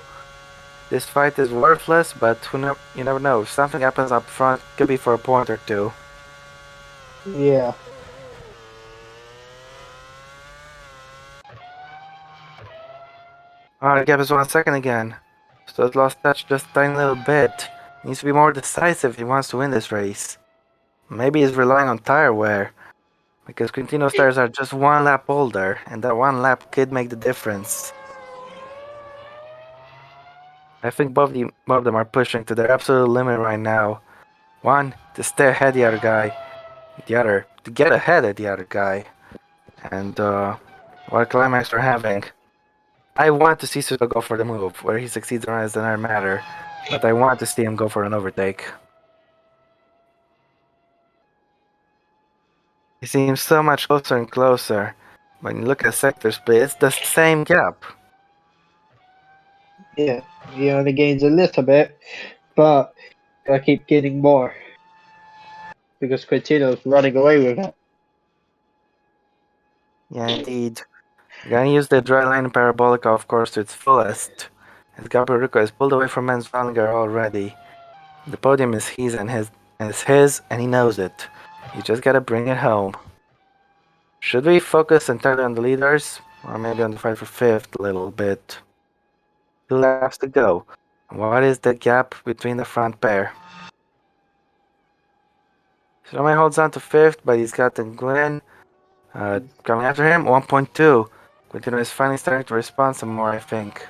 This fight is worthless, but you never know. If something happens up front, could be for a point or two. Yeah. The gap is 1 second again. So it lost touch just a tiny little bit. He needs to be more decisive if he wants to win this race. Maybe he's relying on tire wear, because Quintino's tires are just 1 lap older, and that 1 lap could make the difference. I think both of them are pushing to their absolute limit right now. One, to stay ahead of the other guy. The other, to get ahead of the other guy. And what climax we're having. I want to see Suto go for the move. Whether he succeeds or not is another matter. But I want to see him go for an overtake. He seems so much closer and closer. When you look at sector split, it's the same gap. Yeah, he only gains a little bit, but gotta keep getting more. Because Quintino's running away with it. Yeah, indeed. You're gonna use the dry line parabolica, of course, to its fullest. As Gabriel is pulled away from Men's Vanguard already. The podium is his, and he knows it. You just gotta bring it home. Should we focus entirely on the leaders? Or maybe on the fight for 5th a little bit? 2 laps to go. What is the gap between the front pair? Somebody holds on to 5th, but he's got the Gwen coming after him. 1.2. Quintino is finally starting to respond some more, I think.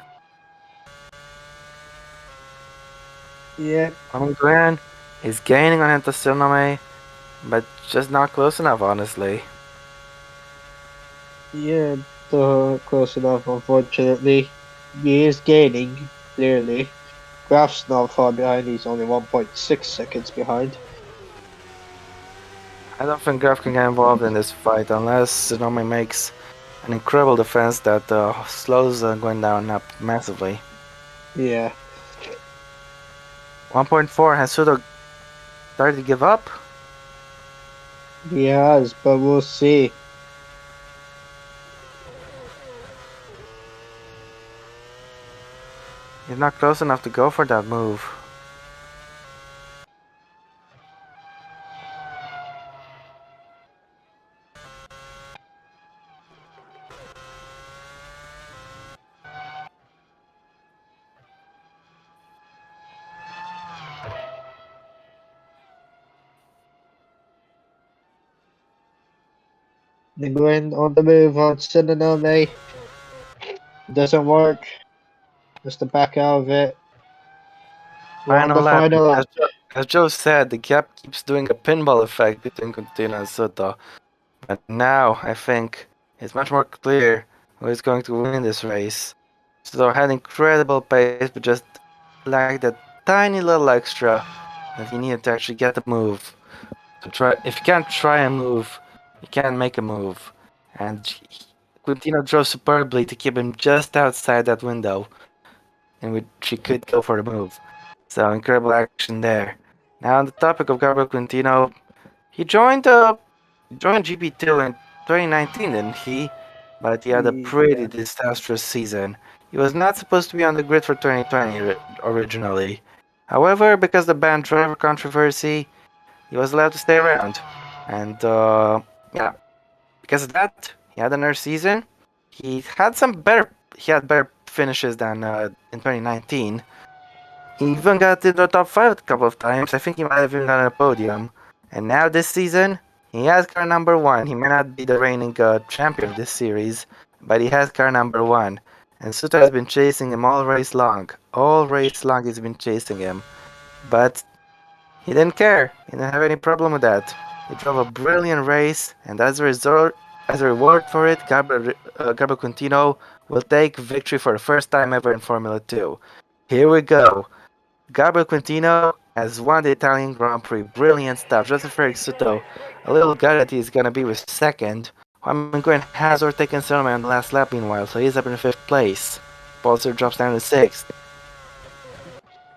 Yeah. Gwen is gaining on Ento Sonome, but just not close enough, honestly. Yeah, close enough, unfortunately. He is gaining, clearly. Graf's not far behind, he's only 1.6 seconds behind. I don't think Graf can get involved in this fight unless Tsunami makes an incredible defense that slows going down up massively. Yeah, 1.4 has Sudo started to give up? he has, but we'll see. He's not close enough to go for that move. Nguyen on the move on Sinanome. Doesn't work. Just to back out of it. We're on Final the lap. final lap. As Joe said, the gap keeps doing a pinball effect between Quintino and Soto. But now I think it's much more clear who is going to win this race. Soto had incredible pace, but just lacked that tiny little extra that he needed to actually get the move. So try if you can't try a move, you can't make a move. And Quintino drove superbly to keep him just outside that window in which he could go for the move. So incredible action there. Now on the topic of Garbo Clintino, he joined GP2 in 2019, didn't he? But he had a pretty Yeah. disastrous season. He was not supposed to be on the grid for 2020 originally. However, because the banned driver controversy, he was allowed to stay around. And yeah, because of that, he had another season. He had better finishes than in 2019. He even got into the top 5 a couple of times. I think he might have even gotten a podium. And now this season, he has car number 1. He may not be the reigning champion of this series, but he has car number 1. And Suta has been chasing him all race long. All race long he's been chasing him. But he didn't care. He didn't have any problem with that. He drove a brilliant race, and as a reward for it, Garbo Clintino will take victory for the first time ever in Formula 2. Here we go. Gabriel Quintino has won the Italian Grand Prix. Brilliant stuff. Joseph Soto, a little gutted he's gonna be with second. Juan Nguyen has overtaken Solomon on the last lap meanwhile, so he's up in 5th place. Bolzer drops down to 6th.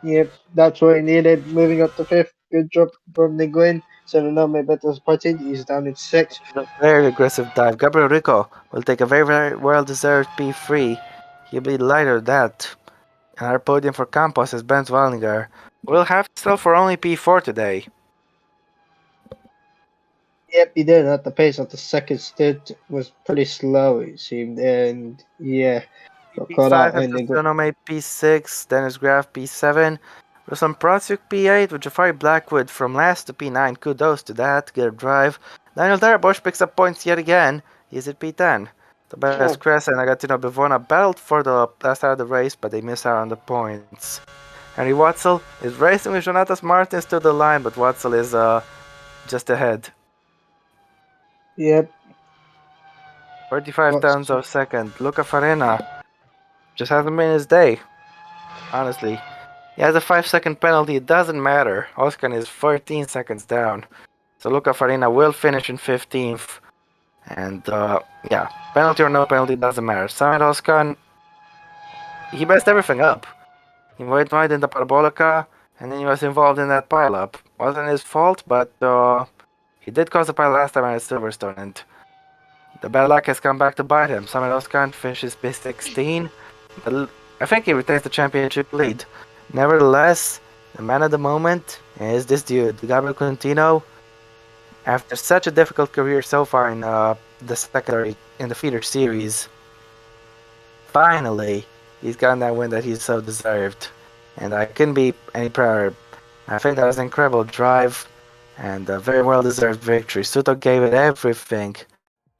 Yep, that's what he needed. Moving up to fifth. Good job from Nguyen. Sinanome better spotted. He's down in sixth. A very aggressive dive. Gabriel Rico will take a very, very well-deserved P3. He'll be lighter than that. And our podium for Campos is Ben Wallinger. We'll have to settle for only P4 today. Yep, he did. At the pace of the second stint was pretty slow, it seemed. And yeah, got caught P5 out has in the. Sonome P6, Dennis Graf P7, Ruslan Pratsuk P8 with Jafari Blackwood from last to P9. Kudos to that, good drive. Daniel Darabosh picks up points yet again. He's at P10. Tobias Kress and Agatino Bivona battled for the last out of the race, but they miss out on the points. Henry Watzel is racing with Jonatas Martins to the line, but Watzel is just ahead. Yep. 45 What's tenths of a second. Luca Farina just hasn't been his day, honestly. He has a 5-second penalty, it doesn't matter. Oskan is 14 seconds down. So Luca Farina will finish in 15th. And yeah, penalty or no penalty doesn't matter. Samet Oskan, he messed everything up. He went wide in the Parabolica, and then he was involved in that pileup. Wasn't his fault, but he did cause a pile last time at Silverstone, and the bad luck has come back to bite him. Samet Oskan finishes P16. I think he retains the championship lead. Nevertheless, the man of the moment is this dude, Gabriel Clintino. After such a difficult career so far in the feeder series, finally he's gotten that win that he's so deserved, and I couldn't be any prouder. I think that was an incredible drive and a very well deserved victory. Suto gave it everything.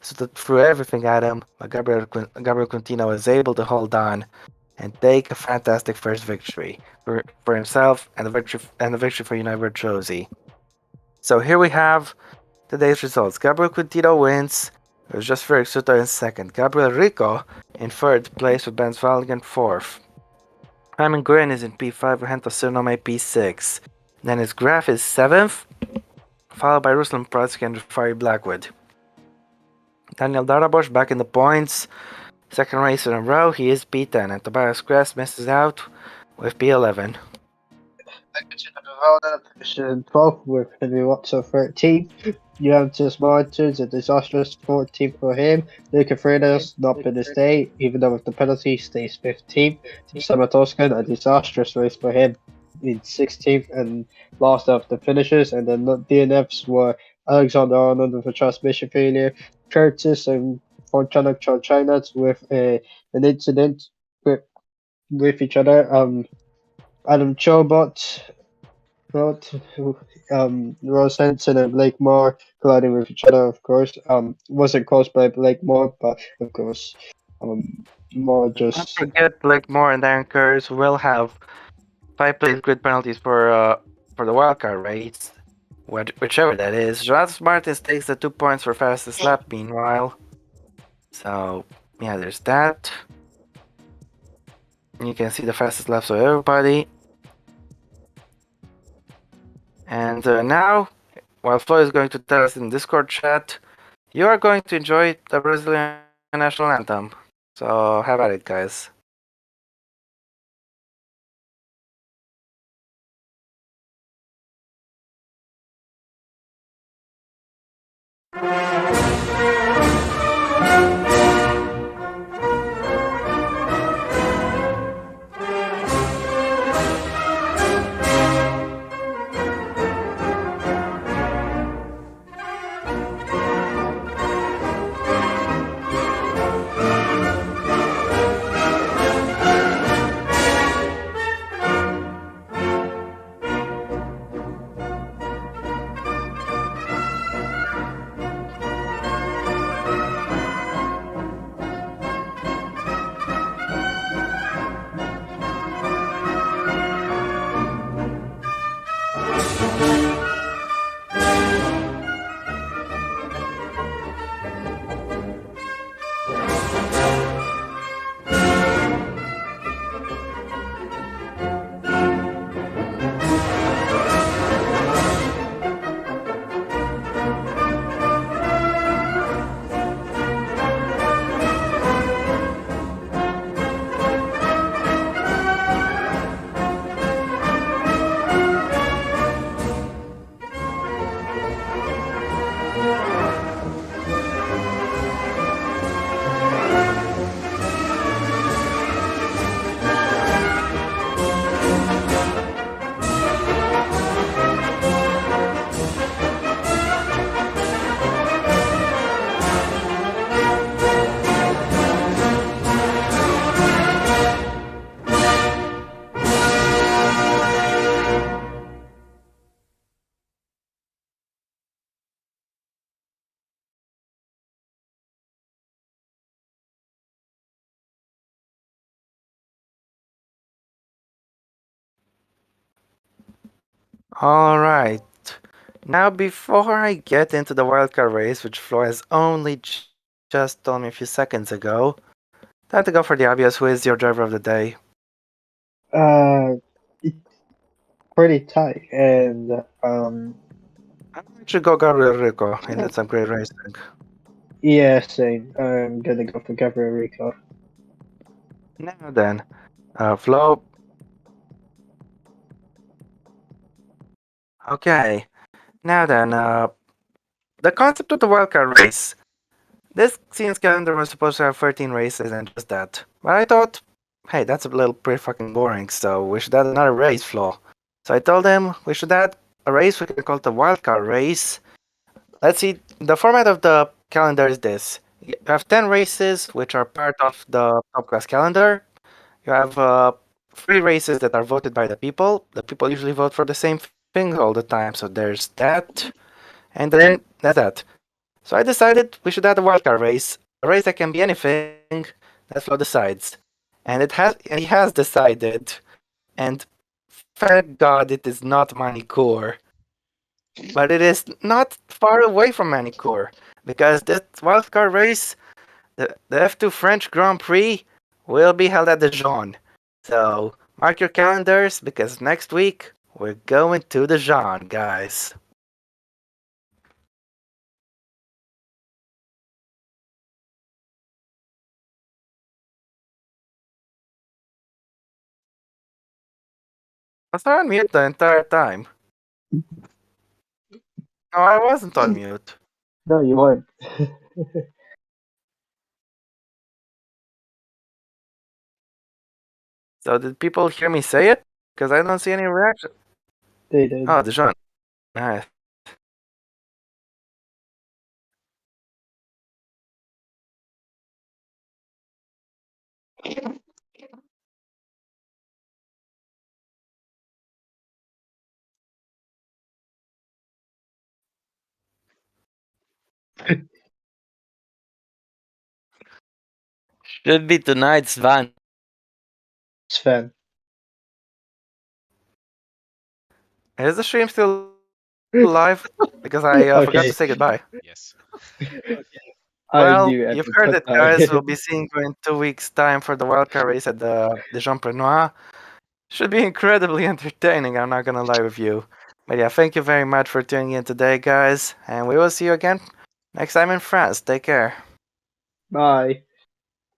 Suto threw everything at him, but Gabriel Quintino was able to hold on and take a fantastic first victory for himself and the victory for United Virtuosi. So here we have today's results. Gabriel Quintino wins. It was just Felix Soto in second. Gabriel Rico in third place with Ben Svalling in fourth. Hyman Green is in P5 with Hento Sonome P6. Dennis Graf is seventh followed by Ruslan Pratsky and Jafari Blackwood. Daniel Darabosh back in the points. Second race in a row, he is P10, and Tobias Kress misses out with P11. Position 12 with Henry Watson 13th. Juventus Martins, a disastrous 14th for him. Luca Freitas, not been his day, even though with the penalty, stays 15th. Samatoskan, a disastrous race for him in 16th and last of the finishers. And then the DNFs were Alexander Arnold with a transmission failure, Curtis and Fonchanak China with an incident with each other. Adam Chobot Ross Henson and Blake Moore colliding with each other, of course. Wasn't caused by Blake Moore, but of course, Moore Don't just. forget, Blake Moore and Darren Kurz will have 5 place grid penalties for the wildcard race, whichever that is. Jonas Martins takes the 2 points for fastest lap, meanwhile. So, yeah, there's that. You can see the fastest laps of everybody. And now, while Flo is going to tell us in Discord chat, you are going to enjoy the Brazilian national anthem. So have at it, guys. Alright. Now, before I get into the wildcard race, which Flo has only just told me a few seconds ago, time to go for the obvious. Who is your driver of the day? It's pretty tight, and I'm going to go Gabriel Rico. He did some great racing. yeah, same. I'm gonna go for Gabriel Rico. Now then, Flo. Okay. Now then, the concept of the wildcard race. This season's calendar was supposed to have 13 races and just that. But I thought, hey, that's a little pretty fucking boring, so we should add another race, Flo. So I told him we should add a race we can call the wildcard race. Let's see, the format of the calendar is this. You have 10 races, which are part of the top class calendar. You have 3 races that are voted by the people. The people usually vote for the same thing all the time, so there's that. And then that's that. So I decided we should add a wildcard race. A race that can be anything that Flo decides. And he has decided. And thank God it is not Manicourt. But it is not far away from Manicourt. Because this wildcard race, the F2 French Grand Prix, will be held at the Jean. So mark your calendars because next week we're going to the Jean, guys. was on mute the entire time. No, I wasn't on mute. No, you weren't. So did people hear me say it? Because I don't see any reaction. They did. Oh, Dijon. Nice. Should be tonight's van. Sven. Is the stream still live? Because I forgot Okay. to say goodbye. Yes. I Well, knew you've it. heard it, Goodbye. guys. We'll be seeing you in 2 weeks' time for the wildcard race at the Dijon Prenois. Should be incredibly entertaining, I'm not gonna lie with you. But yeah, thank you very much for tuning in today, guys. And we will see you again next time in France. Take care. Bye.